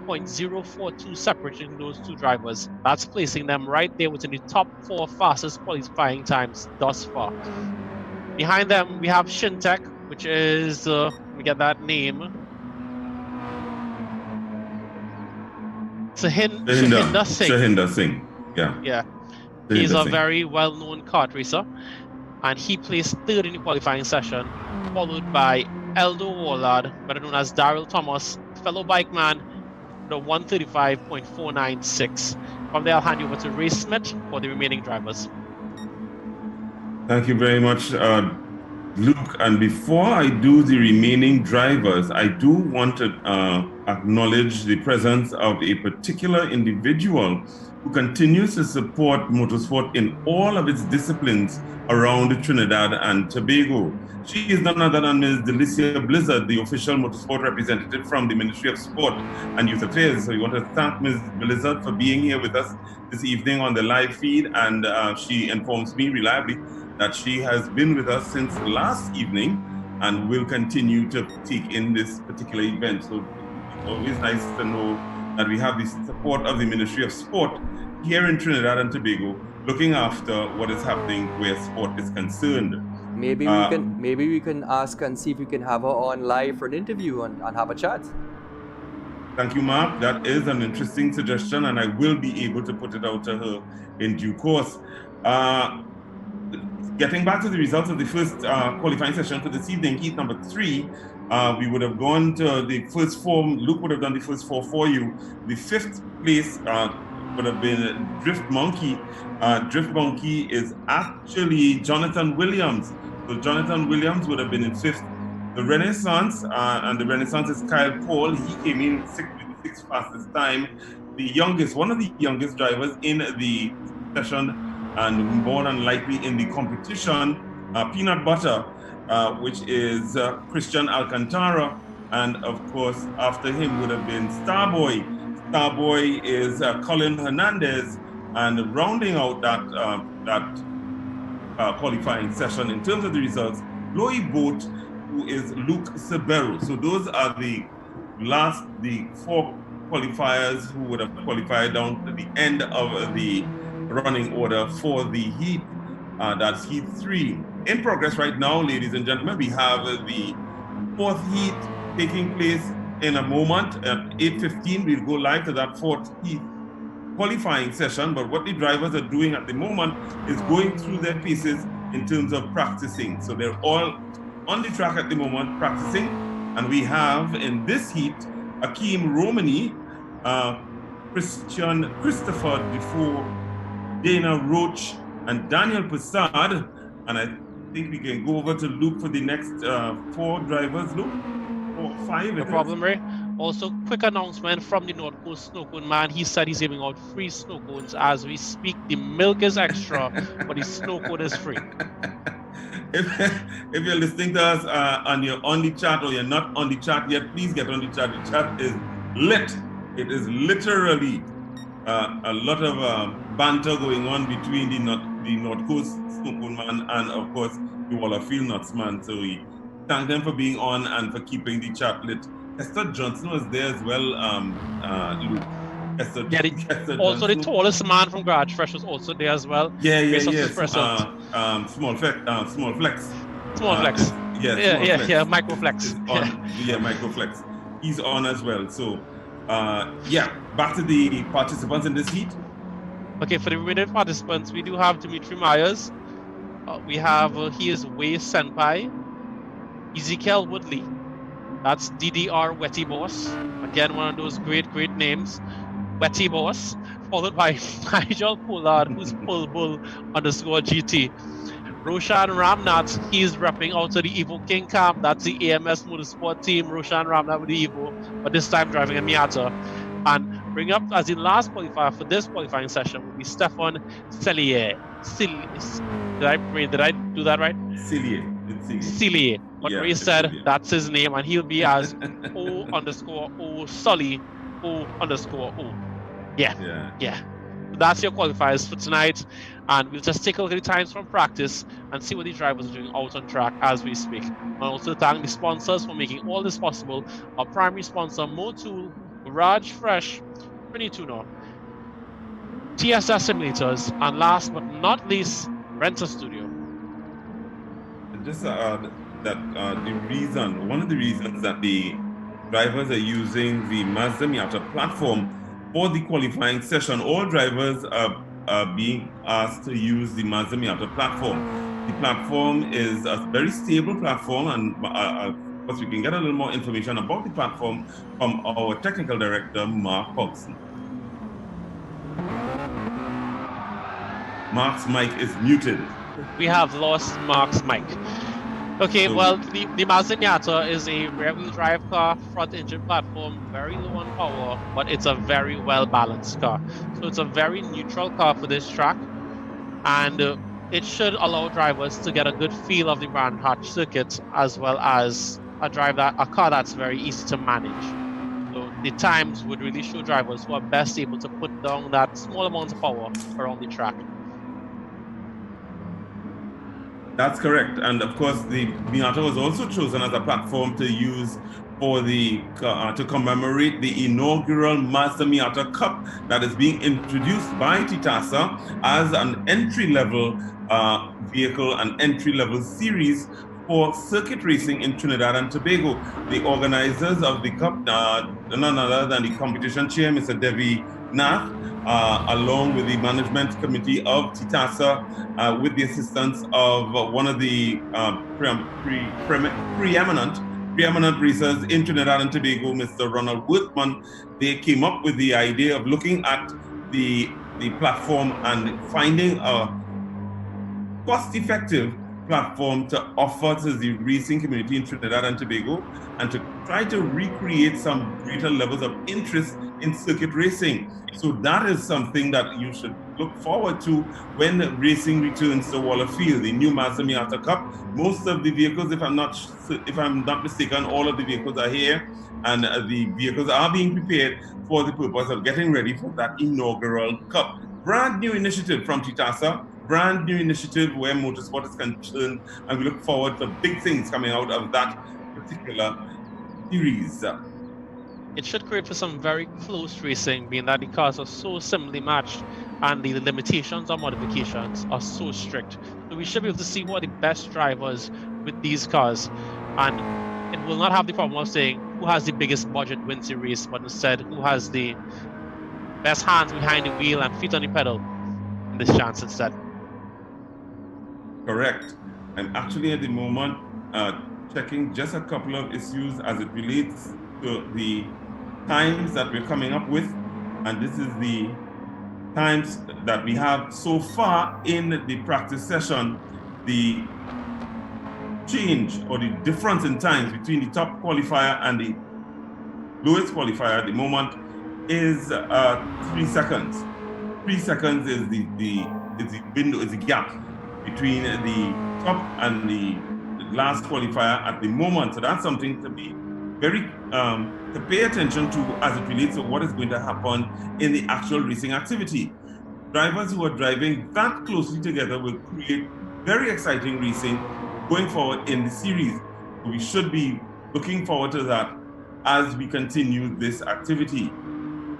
0.042 separating those two drivers. That's placing them right there within the top 4 fastest qualifying times thus far. Behind them, we have Shintek, which is, let me get that name. Sahinder Singh. Sahinder Singh, yeah. Yeah. Sahinder He's a Singh. very well-known kart racer, and he placed third in the qualifying session, followed by Eldo Wallard, better known as Daryl Thomas, fellow bike man, the 1:35.496. From there, I'll hand you over to Ray Smith for the remaining drivers. Thank you very much, Luke. And before I do the remaining drivers, I do want to acknowledge the presence of a particular individual who continues to support motorsport in all of its disciplines around Trinidad and Tobago. She is none other than Ms. Delicia Blizzard, the official motorsport representative from the Ministry of Sport and Youth Affairs. So we want to thank Ms. Blizzard for being here with us this evening on the live feed, and she informs me reliably that she has been with us since last evening and will continue to take in this particular event. So it's always nice to know that we have the support of the Ministry of Sport here in Trinidad and Tobago, looking after what is happening where sport is concerned. Maybe we can ask and see if we can have her on live for an interview and have a chat. Thank you, Mark. That is an interesting suggestion, and I will be able to put it out to her in due course. Getting back to the results of the first qualifying session for this evening, heat number 3, we would have gone to the first 4. Luke would have done the first 4 for you. The 5th place would have been Drift Monkey. Drift Monkey is actually Jonathan Williams. So Jonathan Williams would have been in 5th. The Renaissance, and the Renaissance is Kyle Paul. He came in with the 6th fastest time. The youngest, one of the youngest drivers in the session, and more than likely in the competition, Peanut Butter, which is Christian Alcantara, and of course after him would have been Starboy. Starboy is Colin Hernandez, and rounding out that qualifying session in terms of the results, Loey Boat, who is Luke Sabero. So those are the 4 qualifiers who would have qualified down to the end of the running order for the heat. That's heat 3. In progress right now, ladies and gentlemen, we have the 4th heat taking place in a moment. At 8:15, we'll go live to that 4th heat qualifying session. But what the drivers are doing at the moment is going through their paces in terms of practicing. So they're all on the track at the moment practicing. And we have in this heat, Akeem Romani, Christopher Defoe, Dana Roach, and Daniel Passad. And I think we can go over to Luke for the next 4 drivers. Luke, 4, 5. No problem, Ray. Also, quick announcement from the North Coast Snow Cone man. He said he's giving out free snow cones as we speak. The milk is extra, but the snow cone is free. If you're listening to us and you're on the chat or you're not on the chat yet, please get on the chat. The chat is lit. It is literally a lot of banter going on between the North Coast Snow Cone man and, of course, the Wallerfield Nuts man. So we thank them for being on and for keeping the chat lit. Esther Johnson was there as well, Luke. Also the tallest man from Garage Fresh was also there as well. Yes. Small Flex. Microflex. Microflex. He's on as well. So, back to the participants in this heat. Okay, for the remaining participants, we do have Dimitri Myers. We have, he is Wei Senpai. Ezekiel Woodley. That's DDR Wetty Boss. Again, one of those great names. Wetty Boss, followed by Nigel Pollard, who's Pulbull_GT. Roshan Ramnath, he's repping out to the Evo King Camp. That's the AMS Motorsport team. Roshan Ramnath with the Evo, but this time driving a Miata. And bring up as the last qualifier for this qualifying session will be Stefan Cellier. Did I do that right? Cillier. But Yeah, Ray said Cillier. that's his name, and he'll be as O_O Sully O_O. Yeah. That's your qualifiers for tonight, and we'll just take a look at the times from practice and see what the drivers are doing out on track as we speak. And also thank the sponsors for making all this possible. Our primary sponsor, Motul, Raj Fresh, Trini Tuner, TTASA Simulators, and last but not least, Renter Studio. Just that one of the reasons that the drivers are using the Mazda Miata platform for the qualifying session, all drivers are being asked to use the Mazda Miata platform. The platform is a very stable platform, and of course we can get a little more information about the platform from our technical director, Mark Hodgson. Mark's mic is muted. We have lost Mark's mic. Okay, well, the Mazda Miata is a rear-wheel drive car, front-engine platform, very low on power, but it's a very well-balanced car. So it's a very neutral car for this track, and it should allow drivers to get a good feel of the Grand Hatch circuit, as well as a car that's very easy to manage. So the times would really show drivers who are best able to put down that small amount of power around the track. That's correct, and of course the Miata was also chosen as a platform to use for the to commemorate the inaugural Mazda Miata Cup that is being introduced by TTASA as an entry-level vehicle, an entry-level series for circuit racing in Trinidad and Tobago. The organizers of the cup, none other than the competition chair, Mr. Devi Nath, along with the management committee of TTASA, with the assistance of one of the preeminent racers in Trinidad and Tobago, Mr. Ronald Worthman. They came up with the idea of looking at the platform and finding a cost-effective platform to offer to the racing community in Trinidad and Tobago, and to try to recreate some greater levels of interest in circuit racing. So that is something that you should look forward to when racing returns to Waller Field, the new Mazda Miata Cup. Most of the vehicles, if I'm not mistaken, all of the vehicles are here, and the vehicles are being prepared for the purpose of getting ready for that inaugural cup. Brand new initiative from TTASA, brand new initiative where motorsport is concerned, and we look forward to big things coming out of that particular series. It should create for some very close racing, being that the cars are so similarly matched and the limitations or modifications are so strict. So we should be able to see who are the best drivers with these cars, and it will not have the problem of saying who has the biggest budget wins the race, but instead who has the best hands behind the wheel and feet on the pedal in this chance instead. Correct. I'm actually at the moment checking just a couple of issues as it relates to the times that we're coming up with, and this is the times that we have so far in the practice session. The change or the difference in times between the top qualifier and the lowest qualifier at the moment is 3 seconds. 3 seconds is the window, is the gap between the top and the last qualifier at the moment. So that's something to be very to pay attention to as it relates to what is going to happen in the actual racing activity. Drivers who are driving that closely together will create very exciting racing going forward in the series. We should be looking forward to that as we continue this activity.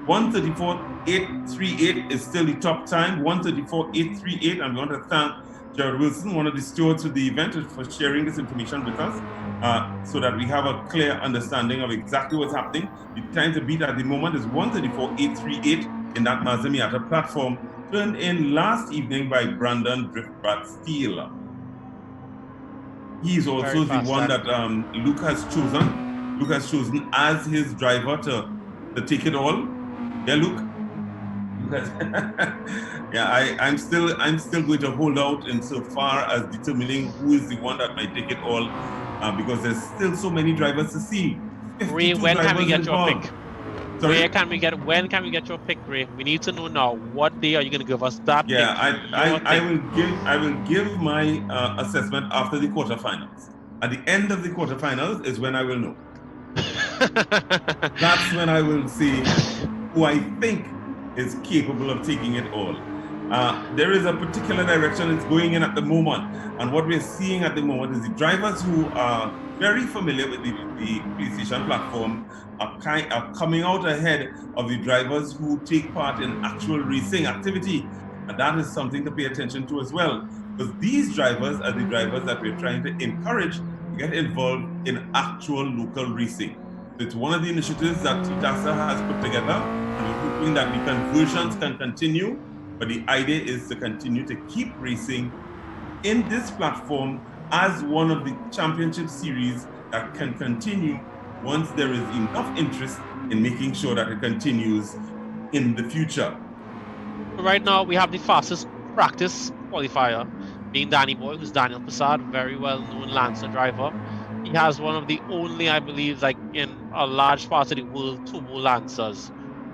1:34.838 is still the top time, 1:34.838, and we want to thank Jared Wilson, one of the stewards of the event, for sharing this information with us so that we have a clear understanding of exactly what's happening. The time to beat at the moment is 1:34.838 in that Mazda Miata platform, turned in last evening by Brandon Driftbrat Steele. He is also the one that Luke has chosen. Luke has chosen as his driver to take it all. Yeah, Luke? Because I'm still going to hold out insofar as determining who is the one that might take it all, because there's still so many drivers to see. Ray, when can we get your pick? Sorry? When can we get your pick, Ray? We need to know now. What day are you going to give us that pick? I will give my assessment after the quarterfinals. At the end of the quarterfinals is when I will know. That's when I will see who I think is capable of taking it all. There is a particular direction it's going in at the moment, and what we're seeing at the moment is the drivers who are very familiar with the PlayStation platform are coming out ahead of the drivers who take part in actual racing activity, and that is something to pay attention to as well, because these drivers are the drivers that we're trying to encourage to get involved in actual local racing. It's one of the initiatives that TTASA has put together, and we're hoping that the conversions can continue, but the idea is to continue to keep racing in this platform as one of the championship series that can continue once there is enough interest in making sure that it continues in the future. Right now, we have the fastest practice qualifier, being Danny Boy, who's Daniel Prasad, very well-known Lancer driver. He has one of the only, I believe, like in a large part of the world, turbo Lancers.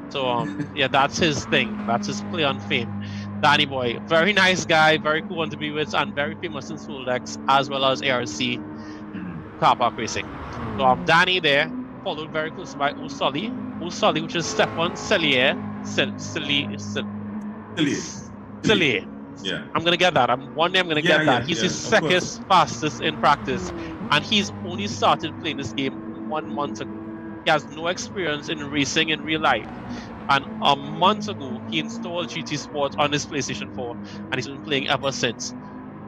So, yeah, that's his thing. That's his play on fame. Danny Boy, very nice guy, very cool one to be with, and very famous in Soldex, as well as ARC Kart Racing. So, Danny there, followed very closely by O'Sully, which is Stefan Cellier. Cellier. Yeah. I'm going to get that. One day I'm going to get that. He's the second fastest in practice, and he's only started playing this game 1 month ago. He has no experience in racing in real life, and a month ago he installed GT Sport on his PlayStation 4, and he's been playing ever since.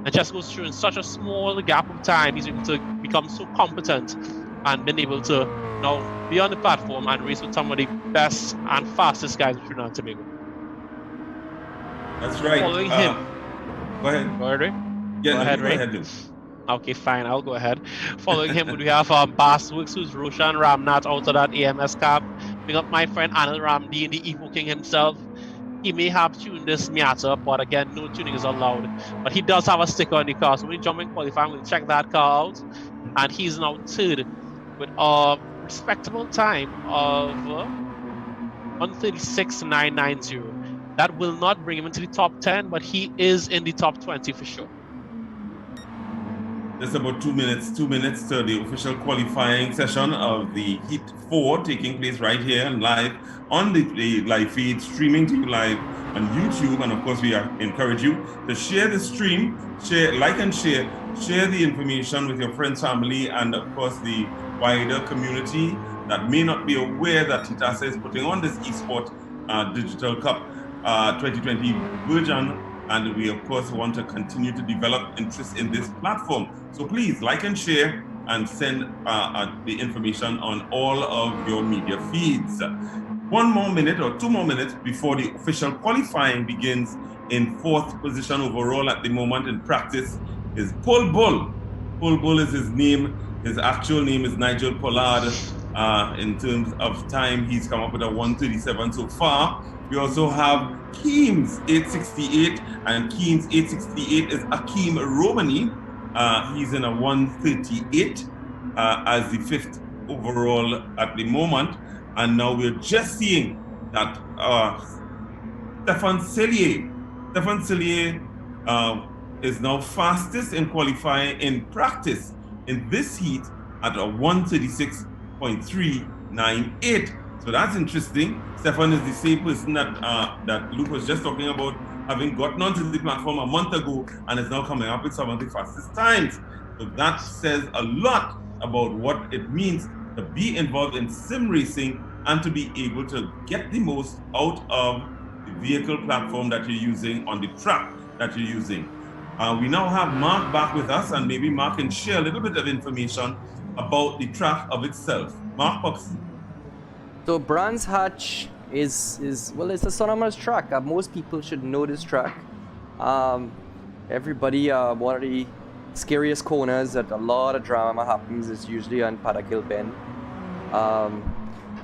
It just goes through in such a small gap of time. He's able to become so competent and been able to now be on the platform and race with some of the best and fastest guys in Trinidad and Tobago. That's right. Following him. Go ahead. Go ahead, Ray. Yeah, go ahead, Ray. Go ahead, Okay, fine. I'll go ahead. Following him, we have Bassworks, who's Roshan Ramnath out of that AMS Cup. Bring up my friend Anil Ramdi, the Evo King himself. He may have tuned this Miata, but again, no tuning is allowed. But he does have a sticker on the car, so when we jump in qualifying, we'll check that car out. And he's now third with a respectable time of 136.990. That will not bring him into the top 10, but he is in the top 20 for sure. Just about 2 minutes to the official qualifying session of the Heat 4 taking place right here and live on the live feed, streaming to you live on YouTube. And of course, we encourage you to share the stream, like and share the information with your friends, family, and of course the wider community that may not be aware that TTASA is putting on this eSport Digital Cup 2020 version, and we of course want to continue to develop interest in this platform. So please like and share and send the information on all of your media feeds. 1 more minute or 2 more minutes before the official qualifying begins. In 4th position overall at the moment in practice is Paul Bull. Paul Bull is his name. His actual name is Nigel Pollard. In terms of time, he's come up with a 137 so far. We also have Keems 868, and Keems 868 is Akeem Romani. He's in a 138 as the 5th overall at the moment. And now we're just seeing that Stefan Cellier is now fastest in qualifying in practice in this heat at a 136.398. So that's interesting. Stefan is the same person that Luke was just talking about, having gotten onto the platform a month ago and is now coming up with some of the fastest times. So that says a lot about what it means to be involved in sim racing and to be able to get the most out of the vehicle platform that you're using on the track that you're using. We now have Mark back with us, and maybe Mark can share a little bit of information about the track of itself. Mark Buxton. So Brands Hatch is it's a synonymous track. Most people should know this track. Everybody, one of the scariest corners that a lot of drama happens is usually on Padakill Bend.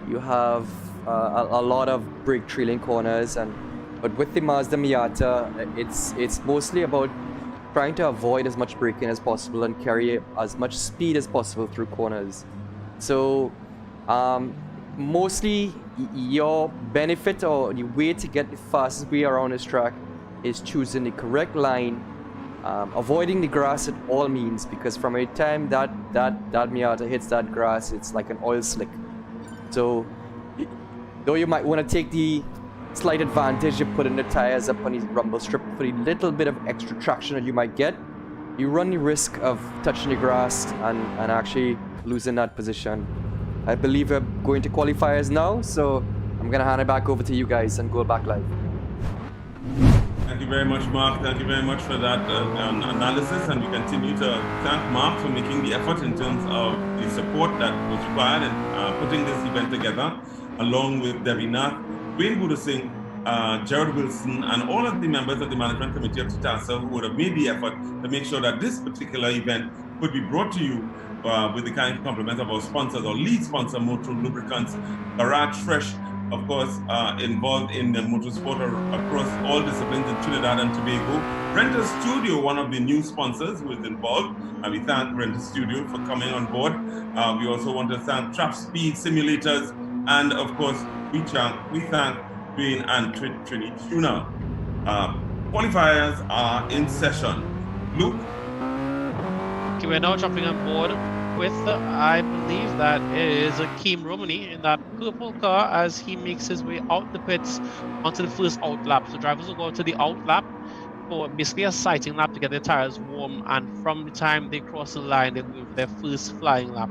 You have a lot of brake trailing corners, and But with the Mazda Miata, it's mostly about trying to avoid as much braking as possible and carry as much speed as possible through corners. So mostly your benefit or the way to get the fastest way around this track is choosing the correct line, avoiding the grass at all means, because from the time that Miata hits that grass, it's like an oil slick. So though you might want to take the slight advantage of putting the tires up on the rumble strip for the little bit of extra traction that you might get, you run the risk of touching the grass and actually losing that position. I believe we're going to qualifiers now, so I'm going to hand it back over to you guys and go back live. Thank you very much, Mark. Thank you very much for that analysis, and we continue to thank Mark for making the effort in terms of the support that was required in putting this event together, along with Debbie Nath, Wayne Budasing, Jared Wilson, and all of the members of the management committee of TTASA who would have made the effort to make sure that this particular event could be brought to you with the kind complement of our sponsors, our lead sponsor, Motul Lubricants, Garage Fresh, of course, involved in the motorsport across all disciplines in Trinidad and Tobago. Renter Studio, one of the new sponsors who is involved, and we thank Renter Studio for coming on board. We also want to thank Trap Speed Simulators, and of course, we thank Dwayne and Trini Tuna. Qualifiers are in session. Luke? Okay, we're now jumping on board with, I believe that is Akeem Romani in that purple car as he makes his way out the pits onto the first out lap. So drivers will go to the out lap for basically a sighting lap to get their tires warm, and from the time they cross the line, they move their first flying lap.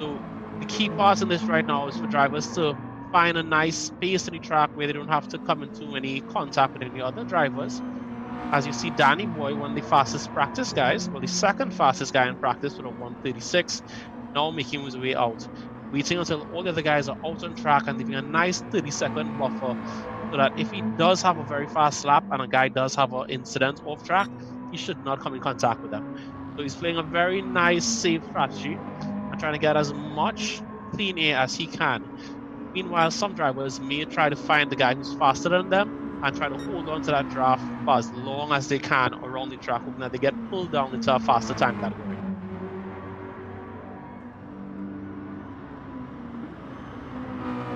So the key part in this right now is for drivers to find a nice space in the track where they don't have to come into any contact with any other drivers. As you see, Danny Boy, one of the fastest practice guys, well, the second fastest guy in practice with a 1:36, now making his way out, waiting until all the other guys are out on track and leaving a nice 30-second buffer so that if he does have a very fast lap and a guy does have an incident off track, he should not come in contact with them. So he's playing a very nice, safe strategy and trying to get as much clean air as he can. Meanwhile, some drivers may try to find the guy who's faster than them and try to hold on to that draft for as long as they can around the track, hoping that they get pulled down into a faster time category.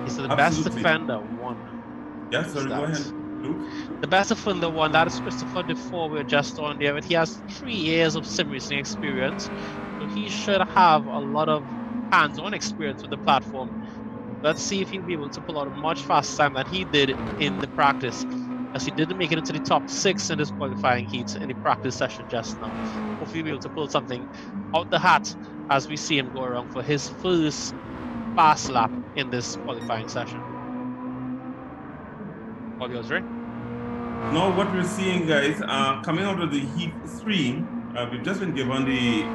So the best defender won. Yes, sorry, go ahead, Luke. The best defender won, that is Christopher Defoe. We're just on there, but he has 3 years of sim racing experience, so he should have a lot of hands-on experience with the platform. Let's see if he'll be able to pull out a much faster time than he did in the practice, as he didn't make it into the top 6 in this qualifying heat in the practice session just now. Hopefully he'll be able to pull something out the hat as we see him go around for his first fast lap in this qualifying session. All yours, Ray? Now what we're seeing, guys, coming out of the Heat 3, we've just been given the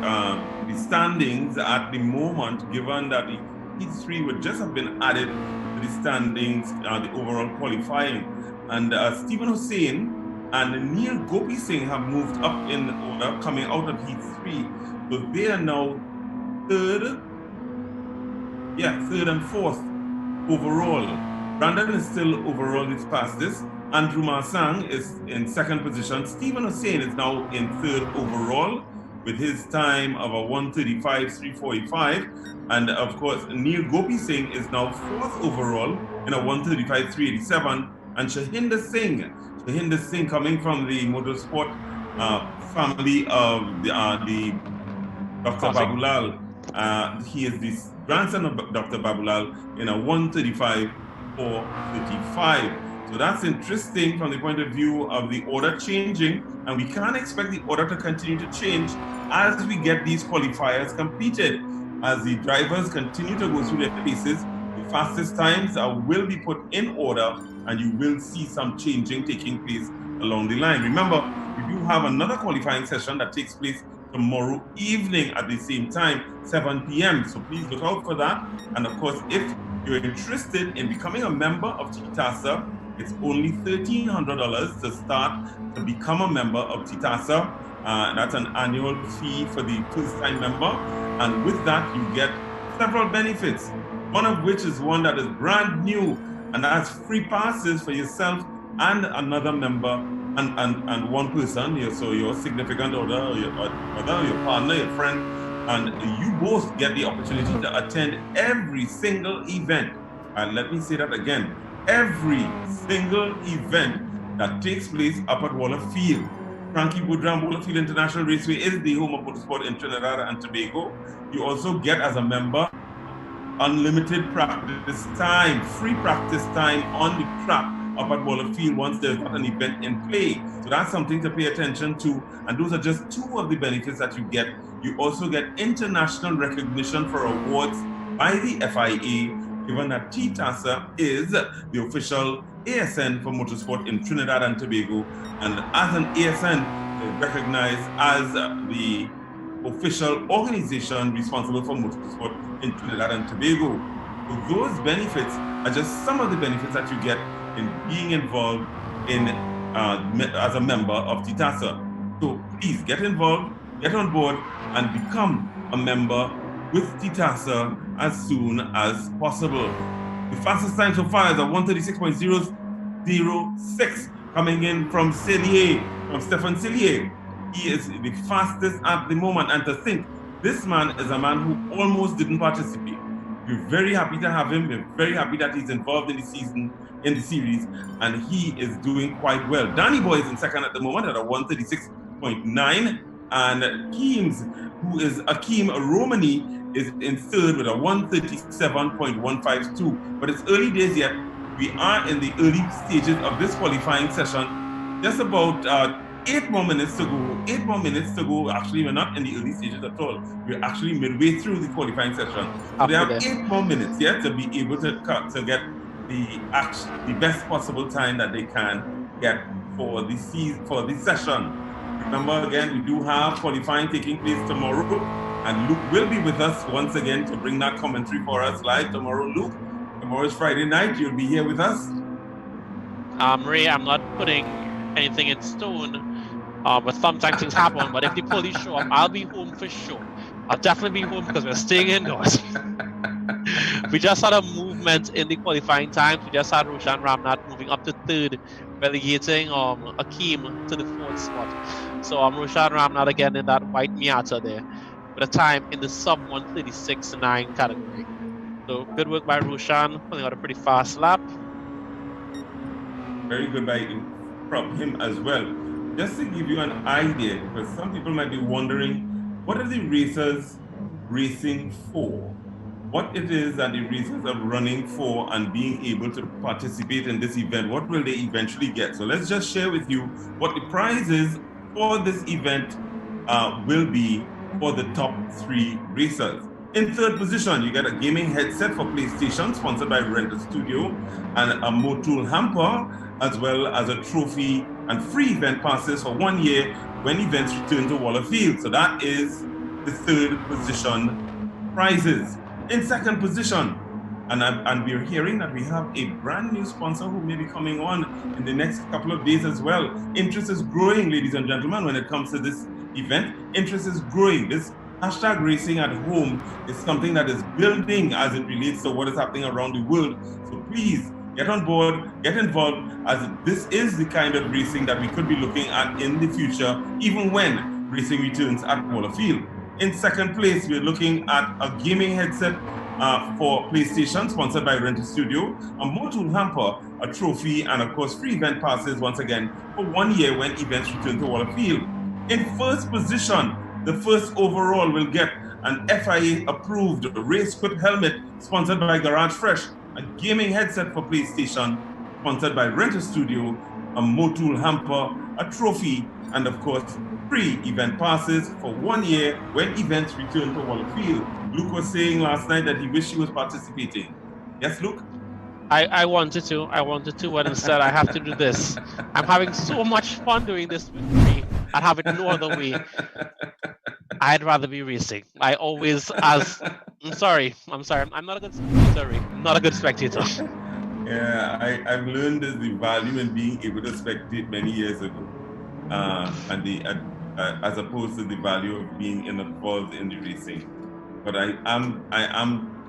standings at the moment, given that the Heat 3 would just have been added to the standings, the overall qualifying. And Stephen Hussain and Neil Gopi Singh have moved up in order, coming out of Heat 3. So they are now third and fourth overall. Brandon is still overall his fastest. Andrew Marsang is in second position. Stephen Hussain is now in third overall with his time of a 1:35.345. And of course, Neil Gopi Singh is now fourth overall in a 1:35.387. And Shahinder Singh coming from the motorsport family of the Dr. Babulal. He is the grandson of Dr. Babulal in a 1:35.435. So that's interesting from the point of view of the order changing, and we can't expect the order to continue to change as we get these qualifiers completed. As the drivers continue to go through their paces, the fastest times will be put in order, and you will see some changing taking place along the line. Remember, we do have another qualifying session that takes place tomorrow evening at the same time, 7 p.m. So please look out for that. And of course, if you're interested in becoming a member of TTASA, it's only $1,300 to start to become a member of TTASA. That's an annual fee for the first-time member. And with that, you get several benefits, one of which is one that is brand new, and that's free passes for yourself and another member and one person, so your significant other, or your partner, your friend, and you both get the opportunity to attend every single event. And let me say that again, every single event that takes place up at Waller Field. Frankie Boudram Waller Field International Raceway is the home of motorsport in Trinidad and Tobago. You also get, as a member, unlimited practice time, free practice time on the track up at Waller Field once there's not an event in play. So that's something to pay attention to. And those are just two of the benefits that you get. You also get international recognition for awards by the FIA, given that TTASA is the official ASN for motorsport in Trinidad and Tobago. And as an ASN, recognized as the official organization responsible for motorsport in Trinidad and Tobago. So those benefits are just some of the benefits that you get in being involved in as a member of TTASA. So please get involved, get on board, and become a member with TTASA as soon as possible. The fastest time so far is a 136.006 coming in from Stefan Cillier. He is the fastest at the moment, and to think this man is a man who almost didn't participate. We're very happy to have him. We're very happy that he's involved in the series, and he is doing quite well. Danny Boy is in second at the moment at a 136.9, and who is Akeem Romani, is in third with a 137.152. But it's early days yet. We are in the early stages of this qualifying session. Just about 8 more minutes to go. 8 more minutes to go. Actually, we're not in the early stages at all. We're actually midway through the qualifying session. So they have 8 more minutes yet to be able to get the best possible time that they can get for the session. Remember, again, we do have qualifying taking place tomorrow, and Luke will be with us once again to bring that commentary for us live tomorrow. Luke, tomorrow is Friday night. You'll be here with us. Ray, I'm not putting anything in stone, but sometimes things happen. But if the police show up, I'll be home for sure. I'll definitely be home because we're staying indoors. We just had a movement in the qualifying times. We just had Roshan Ramnath moving up to third, relegating Akeem to the fourth spot. So Roshan Ramnath again in that white Miata there, with a time in the sub 136.9 category. So good work by Roshan, pulling out a pretty fast lap. Very good from him as well. Just to give you an idea, because some people might be wondering, what are the racers racing for? What it is that the racers are running for and being able to participate in this event, what will they eventually get? So let's just share with you what the prizes for this event will be for the top 3 racers. In third position, you get a gaming headset for PlayStation, sponsored by Renter Studio, and a Motul hamper, as well as a trophy and free event passes for 1 year when events return to Waller Field. So that is the third position prizes. In second position, and we're hearing that we have a brand new sponsor who may be coming on in the next couple of days as well. Interest is growing, ladies and gentlemen, when it comes to this event. Interest is growing. This hashtag racing at home is something that is building as it relates to what is happening around the world. So please get on board, get involved, as this is the kind of racing that we could be looking at in the future, even when racing returns at Waller Field. In second place, we're looking at a gaming headset for PlayStation, sponsored by Renter Studio, a Motul hamper, a trophy, and of course free event passes once again for 1 year when events return to Waller Field. In first position, the first overall will get an FIA approved race equipped helmet sponsored by Garage Fresh, a gaming headset for PlayStation sponsored by Renter Studio, a Motul hamper, a trophy, and of course free event passes for 1 year when events return to Waller Field. Luke was saying last night that he wished he was participating. Yes, Luke? I wanted to, but instead I have to do this. I'm having so much fun doing this with me. I'd have it no other way. I'd rather be racing. I always, I'm sorry. I'm not a good spectator. I'm not a good spectator. Yeah, I've learned the value in being able to spectate many years ago, as opposed to the value of being involved in the racing. But I am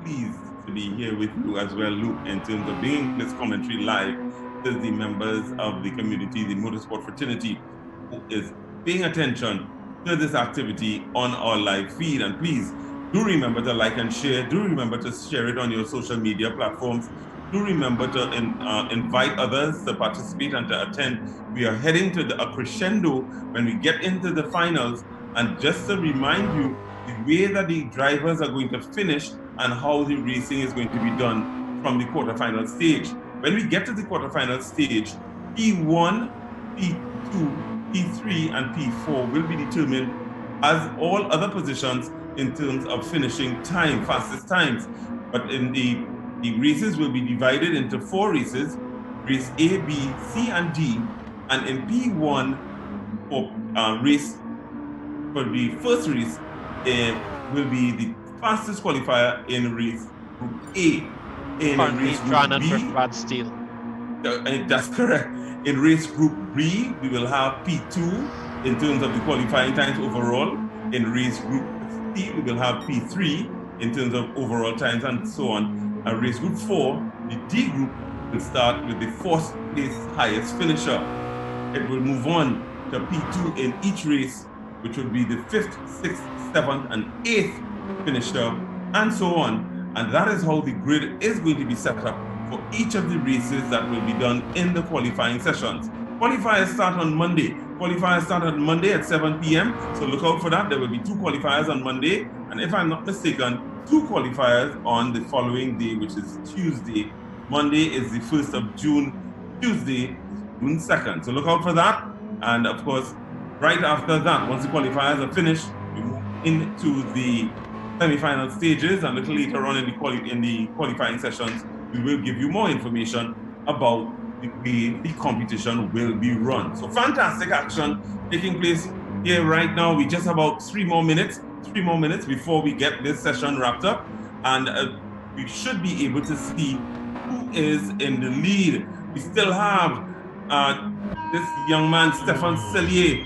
pleased to be here with you as well, Luke, in terms of being this commentary live is the members of the community, the motorsport fraternity, who is paying attention to this activity on our live feed. And please do remember to like and share. Do remember to share it on your social media platforms. Do remember to invite others to participate and to attend. We are heading to a crescendo when we get into the finals. And just to remind you, the way that the drivers are going to finish and how the racing is going to be done from the quarterfinal stage. When we get to the quarterfinal stage, P1, P2, P3, and P4 will be determined as all other positions in terms of finishing time, fastest times. But in the races will be divided into 4 races, race A, B, C, and D. And in P1, for the first race, will be the fastest qualifier in race Group A. In race Group B, that's correct. In race Group B, we will have P2 in terms of the qualifying times overall. In race Group C, we will have P3 in terms of overall times and so on. And race Group 4, the D group, will start with the 4th place highest finisher. It will move on to P2 in each race, which will be the 5th, 6th, 7th, and 8th finisher, and so on. And that is how the grid is going to be set up for each of the races that will be done in the qualifying sessions. Qualifiers start on Monday. Qualifiers start on Monday at 7 p.m. So look out for that. There will be 2 qualifiers on Monday. And if I'm not mistaken, 2 qualifiers on the following day, which is Tuesday. Monday is the 1st of June. Tuesday, June 2nd. So look out for that. And of course, right after that, once the qualifiers are finished, we move into the semi-final stages, and a little later on in the qualifying sessions, we will give you more information about the way the competition will be run. So fantastic action taking place here right now. We just about 3 more minutes before we get this session wrapped up, and we should be able to see who is in the lead. We still have this young man, Stefan Cellier.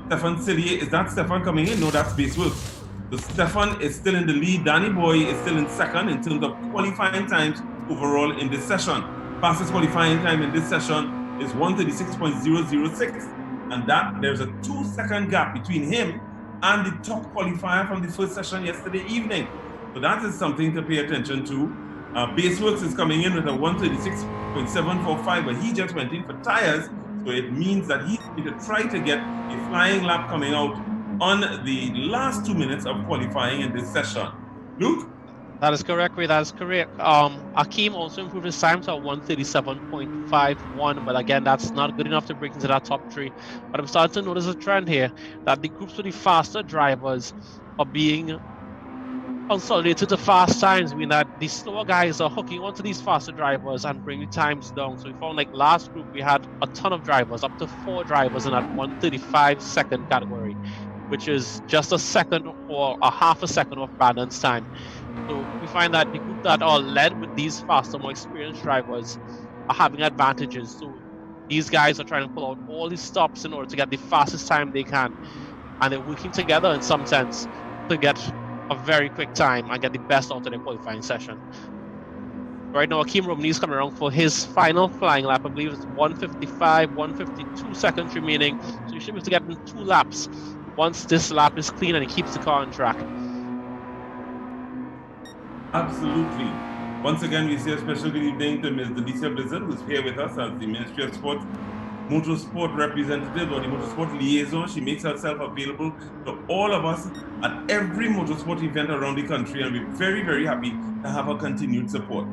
Stefan Cellier, is that Stefan coming in? No, that's Baseworks. So Stefan is still in the lead. Danny Boy is still in second in terms of qualifying times overall in this session. Fastest qualifying time in this session is 136.006. And that there's a 2-second gap between him and the top qualifier from the first session yesterday evening. So that is something to pay attention to. Baseworks is coming in with a 136.745, but he just went in for tires. So it means that he's going to try to get a flying lap coming out on the last 2 minutes of qualifying in this session. Luke? That is correct, Ray. That is correct. Akeem also improved his time to 137.51, but again, that's not good enough to break into that top 3. But I'm starting to notice a trend here that the groups with the faster drivers are being consolidated to fast times, meaning that the slower guys are hooking onto these faster drivers and bringing times down. So we found like last group, we had a ton of drivers, up to 4 drivers in that 135-second category, which is just a second or a half a second of Brandon's time. So we find that the group that are led with these faster, more experienced drivers are having advantages. So these guys are trying to pull out all these stops in order to get the fastest time they can. And they're working together in some sense to get a very quick time and get the best out of their qualifying session. Right now, Akeem Romney is coming around for his final flying lap. I believe it's 152 seconds remaining. So you should be able to get in 2 laps once this lap is clean and he keeps the car on track. Absolutely. Once again, we say a special good evening to Ms. Delicia Blizzard, who's here with us as the Ministry of Sport Motorsport representative or the Motorsport liaison. She makes herself available to all of us at every motorsport event around the country, and we're very, very happy to have her continued support.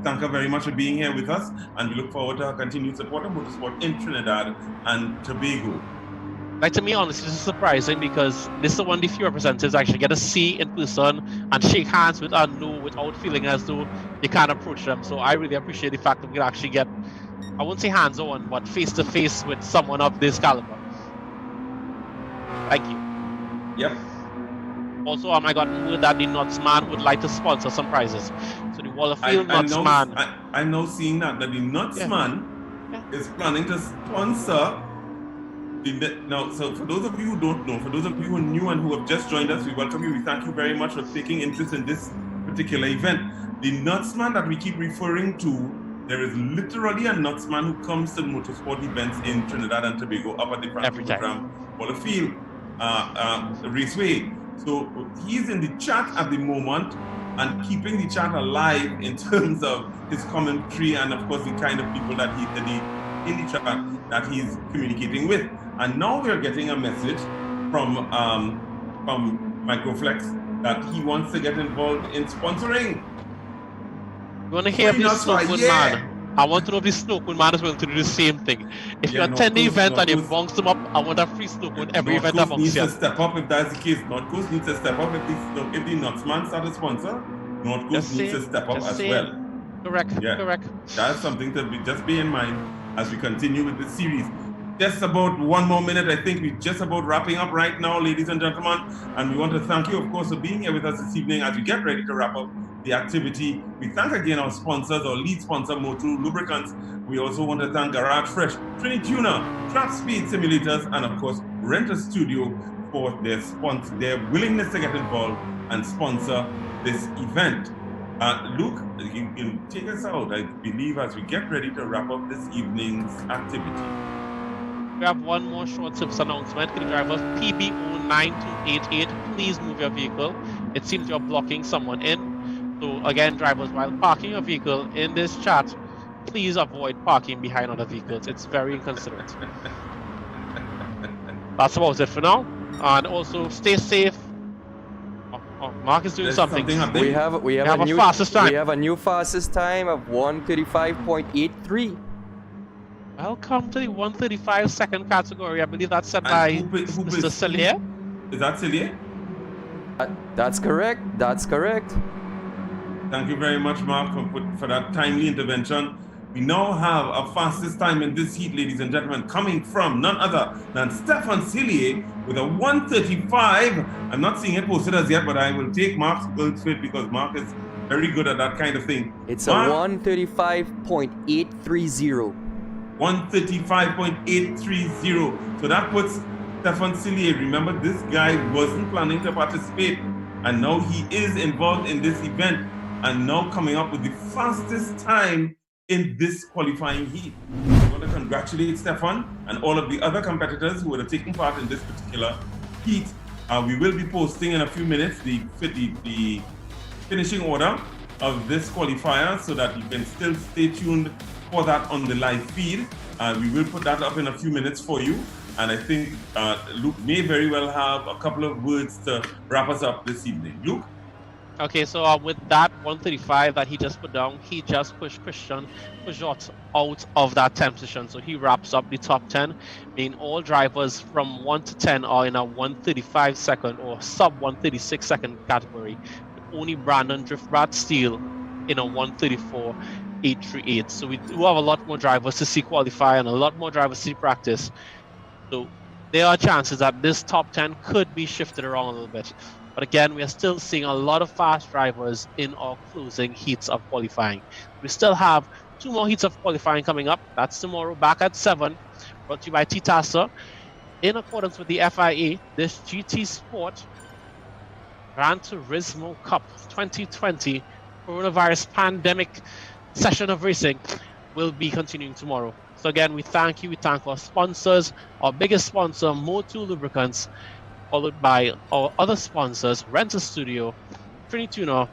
Thank her very much for being here with us, and we look forward to her continued support of motorsport in Trinidad and Tobago. Like, to me, honestly, this is surprising because this is the one of the few representatives I actually get to see in person and shake hands with and know without feeling as though you can't approach them. So I really appreciate the fact that we can actually get, I wouldn't say hands-on, but face-to-face with someone of this caliber. Thank you. Yep. Also, I got word that the Nuts Man would like to sponsor some prizes. So the Wallerfield Nuts Man. I'm now seeing that the Nuts Man is planning to sponsor. Now, so for those of you who don't know, for those of you who are new and who have just joined us, we welcome you. We thank you very much for taking interest in this particular event. The Nutsman that we keep referring to There is literally a nutsman who comes to motorsport events in Trinidad and Tobago up at the Every time. program for the field raceway. So he's in the chat at the moment and keeping the chat alive in terms of his commentary and of course the kind of people that in the chat that he's communicating with. And now we're getting a message from Microflex that he wants to get involved in sponsoring. You want to hear if this Snowcone man? I want to know if this Snowcone man is willing to do the same thing. If you attend the event and you bounce them up, I want a free Snowcone every event I bounce needs to step up if that's the case. North Coast needs to step up if the Nutsman start a sponsor. North Coast needs to step up as well. Correct, correct. That's something to just be in mind as we continue with the series. Just about 1 more minute. I think we're just about wrapping up right now, ladies and gentlemen. And we want to thank you, of course, for being here with us this evening as we get ready to wrap up the activity. We thank again our sponsors, our lead sponsor, Motul Lubricants. We also want to thank Garage Fresh, Trini Tuner, Track Speed Simulators, and of course, Rent a Studio for their willingness to get involved and sponsor this event. Luke, you can take us out, I believe, as we get ready to wrap up this evening's activity. We have one more short tips announcement. Can the drivers PBO9288, please move your vehicle. It seems you're blocking someone in. So again, drivers, while parking your vehicle in this chat, please avoid parking behind other vehicles. It's very inconsiderate. That's about it for now. And also stay safe. Mark is doing something. We have a new fastest time. We have a new fastest time of 1:35.83. Welcome to the 1:35 second category. I believe that's set by Mr. Cellier. Is that Cellier? That's correct. That's correct. Thank you very much, Mark, for that timely intervention. We now have our fastest time in this heat, ladies and gentlemen, coming from none other than Stefan Cellier with a 1:35. I'm not seeing it posted as yet, but I will take Mark's word for it because Mark is very good at that kind of thing. It's Mark, a 1:35.830. 1:35.830. So that puts Stefan Cellier. Remember, this guy wasn't planning to participate, and now he is involved in this event and now coming up with the fastest time in this qualifying heat. I want to congratulate Stefan and all of the other competitors who are taking part in this particular heat. We will be posting in a few minutes the finishing order of this qualifier so that you can still stay tuned for that on the live feed. We will put that up in a few minutes for you. And I think Luke may very well have a couple of words to wrap us up this evening. Luke? Okay, so with that 1:35 that he just put down, he just pushed Christian Peugeot out of that 10th position. So he wraps up the top 10, meaning all drivers from 1 to 10 are in a 1:35 second or sub 1:36 second category. Only Brandon Driftbrat Steele in a 1:34.838. So we do have a lot more drivers to see qualify and a lot more drivers to see practice. So there are chances that this top 10 could be shifted around a little bit. But again, we are still seeing a lot of fast drivers in our closing heats of qualifying. We still have 2 more heats of qualifying coming up. That's tomorrow back at 7, brought to you by TTASA. In accordance with the FIA, this GT Sport Gran Turismo Cup 2020 coronavirus pandemic session of racing will be continuing tomorrow. So again, we thank you. We thank our sponsors, our biggest sponsor, Motul Lubricants, followed by our other sponsors, Rent a Studio, Trini Tuner,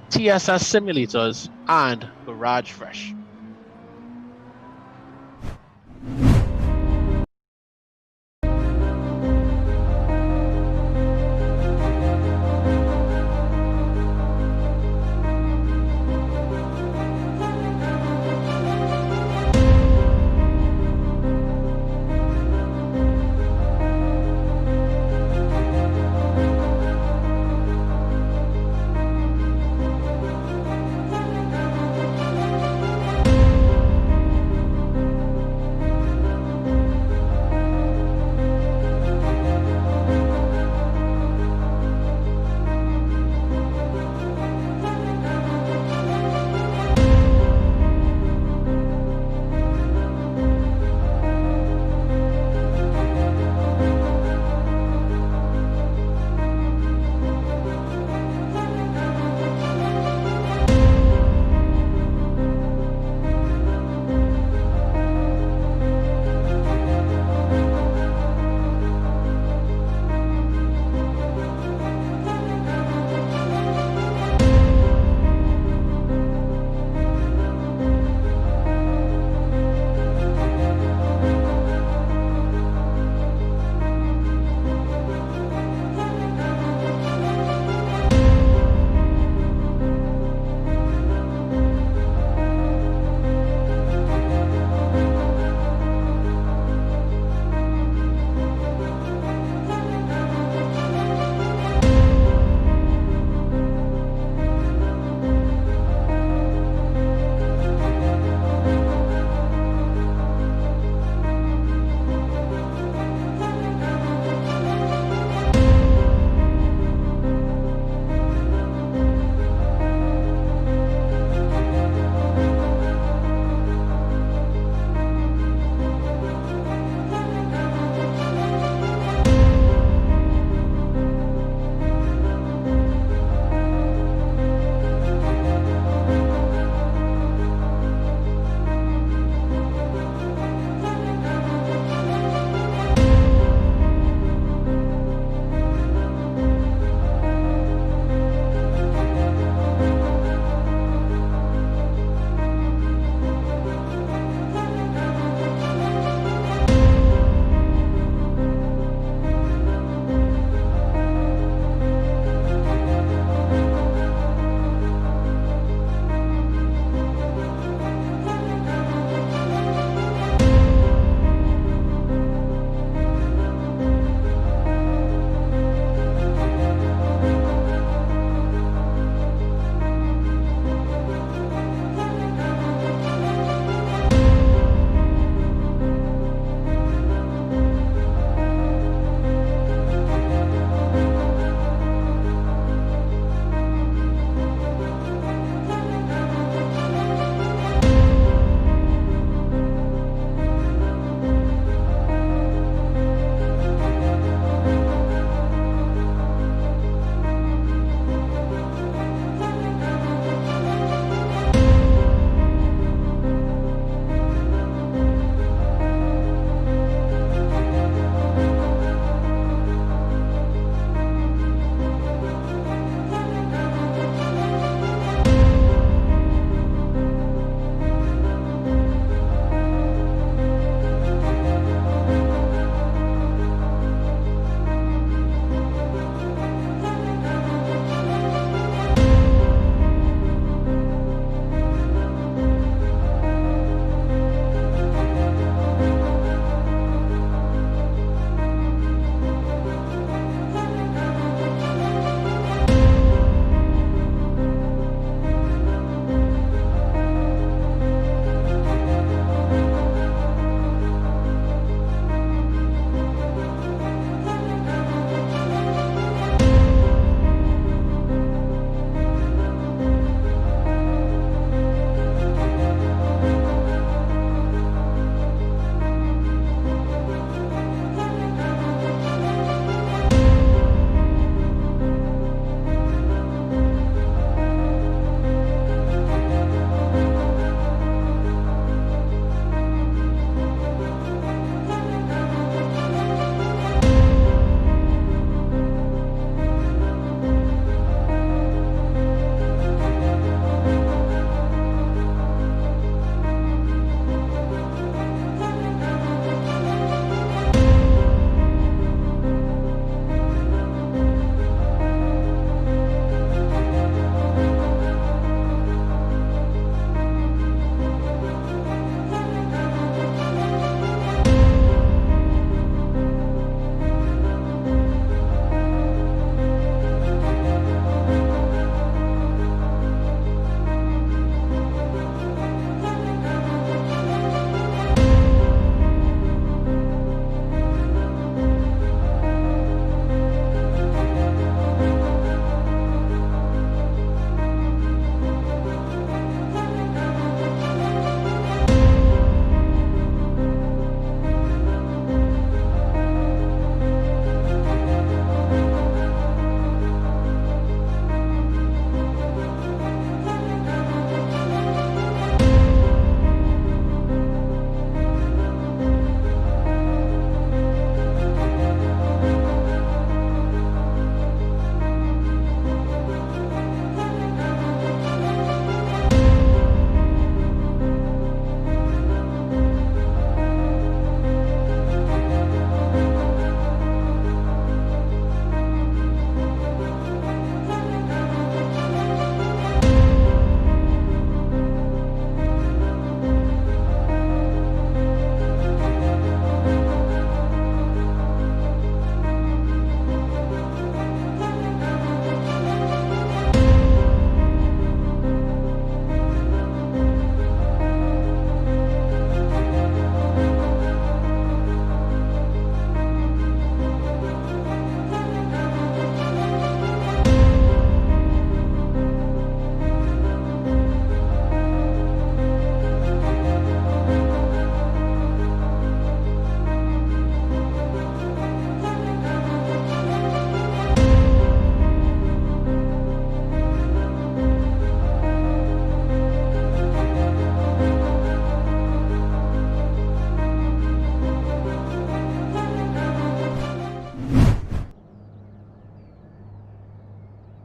TSS Simulators, and Garage Fresh.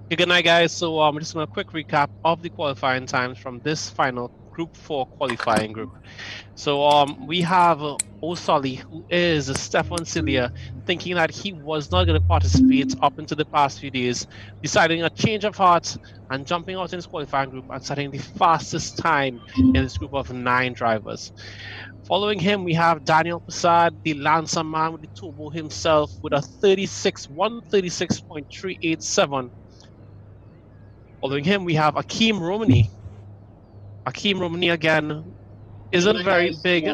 Good night, guys. So I'm just going to quick recap of the qualifying times from this final Group 4 qualifying group. So we have Osoli, who is Stefan Cilia, thinking that he was not going to participate up into the past few days, deciding a change of heart and jumping out in his qualifying group and setting the fastest time in this group of 9 drivers. Following him, we have Daniel Prasad, the Lancer man with the turbo himself, with a 136.387. Following him, we have Akeem Romani. Akeem Romani again isn't very big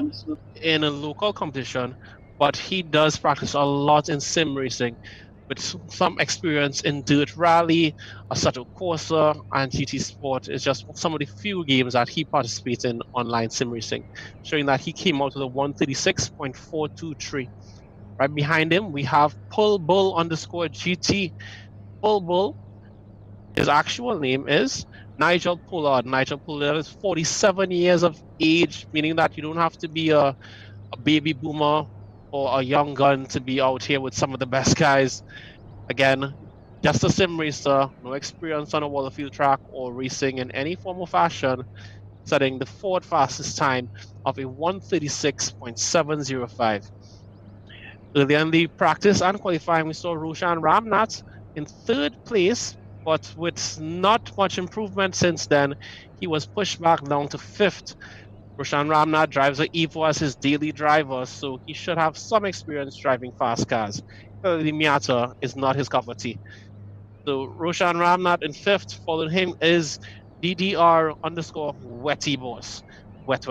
in a local competition, but he does practice a lot in sim racing with some experience in Dirt Rally, Assetto Corsa, and GT Sport. Is just some of the few games that he participates in online sim racing, showing that he came out with a 136.423. Right behind him, we have Pull Bull underscore GT. Pull Bull, his actual name is Nigel Pollard. Nigel Pollard is 47 years of age, meaning that you don't have to be a baby boomer or a young gun to be out here with some of the best guys. Again, just a sim racer, no experience on a Waterfield track or racing in any form or fashion, setting the fourth fastest time of a 136.705. Earlier in the practice and qualifying, we saw Roshan Ramnath in third place, but with not much improvement since then. He was pushed back down to fifth. Roshan Ramnath drives a Evo as his daily driver, so he should have some experience driving fast cars. The Miata is not his cup of tea. So Roshan Ramnath in fifth. Following him is DDR underscore Wetty Boss. Wet.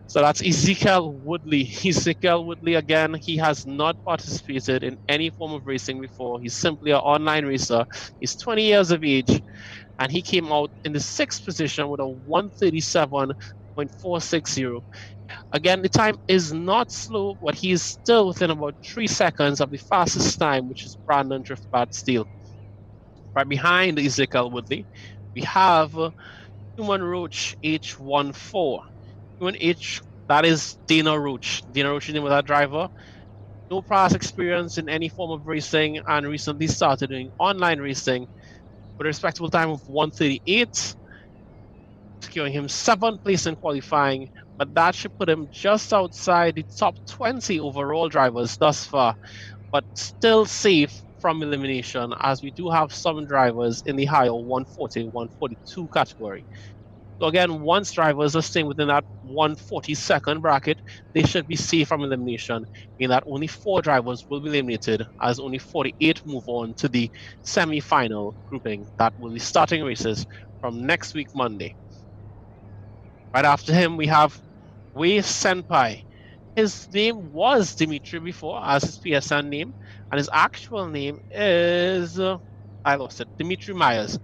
So that's Ezekiel Woodley. Ezekiel Woodley, again, he has not participated in any form of racing before. He's simply an online racer. He's 20 years of age, and he came out in the sixth position with a 137.460. Again, the time is not slow, but he is still within about 3 seconds of the fastest time, which is Brandon Driftbad Steele. Right behind Ezekiel Woodley, we have Human Roach H14. Human H, that is Dana Roach. Dana Roach is the name of that driver. No past experience in any form of racing and recently started doing online racing with a respectable time of 138, securing him 7th place in qualifying, but that should put him just outside the top 20 overall drivers thus far, but still safe from elimination as we do have some drivers in the higher 140, 142 category. So again, once drivers are staying within that 142nd bracket, they should be safe from elimination, meaning that only 4 drivers will be eliminated as only 48 move on to the semi-final grouping that will be starting races from next week, Monday. Right after him, we have Wei Senpai. His name was Dimitri before as his PSN name, and his actual name is, I lost it, Dimitri Myers.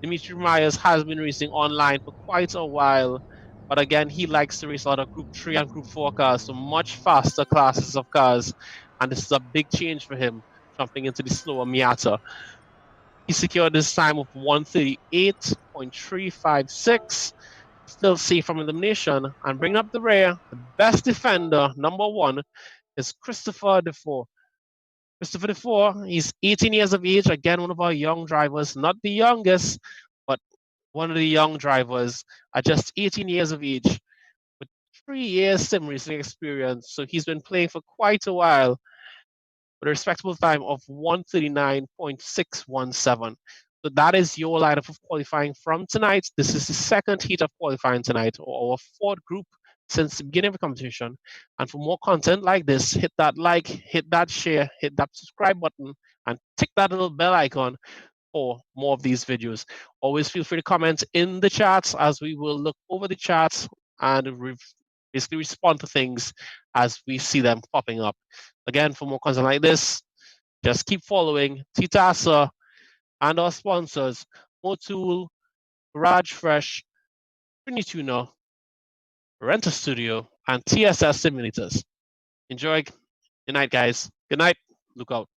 Dimitri Myers has been racing online for quite a while, but again, he likes to race a lot of Group 3 and Group 4 cars, so much faster classes of cars, and this is a big change for him, jumping into the slower Miata. He secured this time of 138.356, still safe from elimination, and bringing up the rear, the best defender, number 1, is Christopher Defoe. Christopher Defoe, he's 18 years of age, again, one of our young drivers, not the youngest, but one of the young drivers at just 18 years of age with 3 years sim racing experience. So he's been playing for quite a while with a respectable time of 139.617. So that is your lineup of qualifying from tonight. This is the second heat of qualifying tonight, or our fourth group since the beginning of the competition. And for more content like this, hit that like, hit that share, hit that subscribe button, and tick that little bell icon for more of these videos. Always feel free to comment in the chats as we will look over the chats and basically respond to things as we see them popping up. Again, for more content like this, just keep following TTASA and our sponsors, Motul, Garage Fresh, Trinituner, Renter Studio, and TSS Simulators. Enjoy. Good night, guys. Good night. Look out.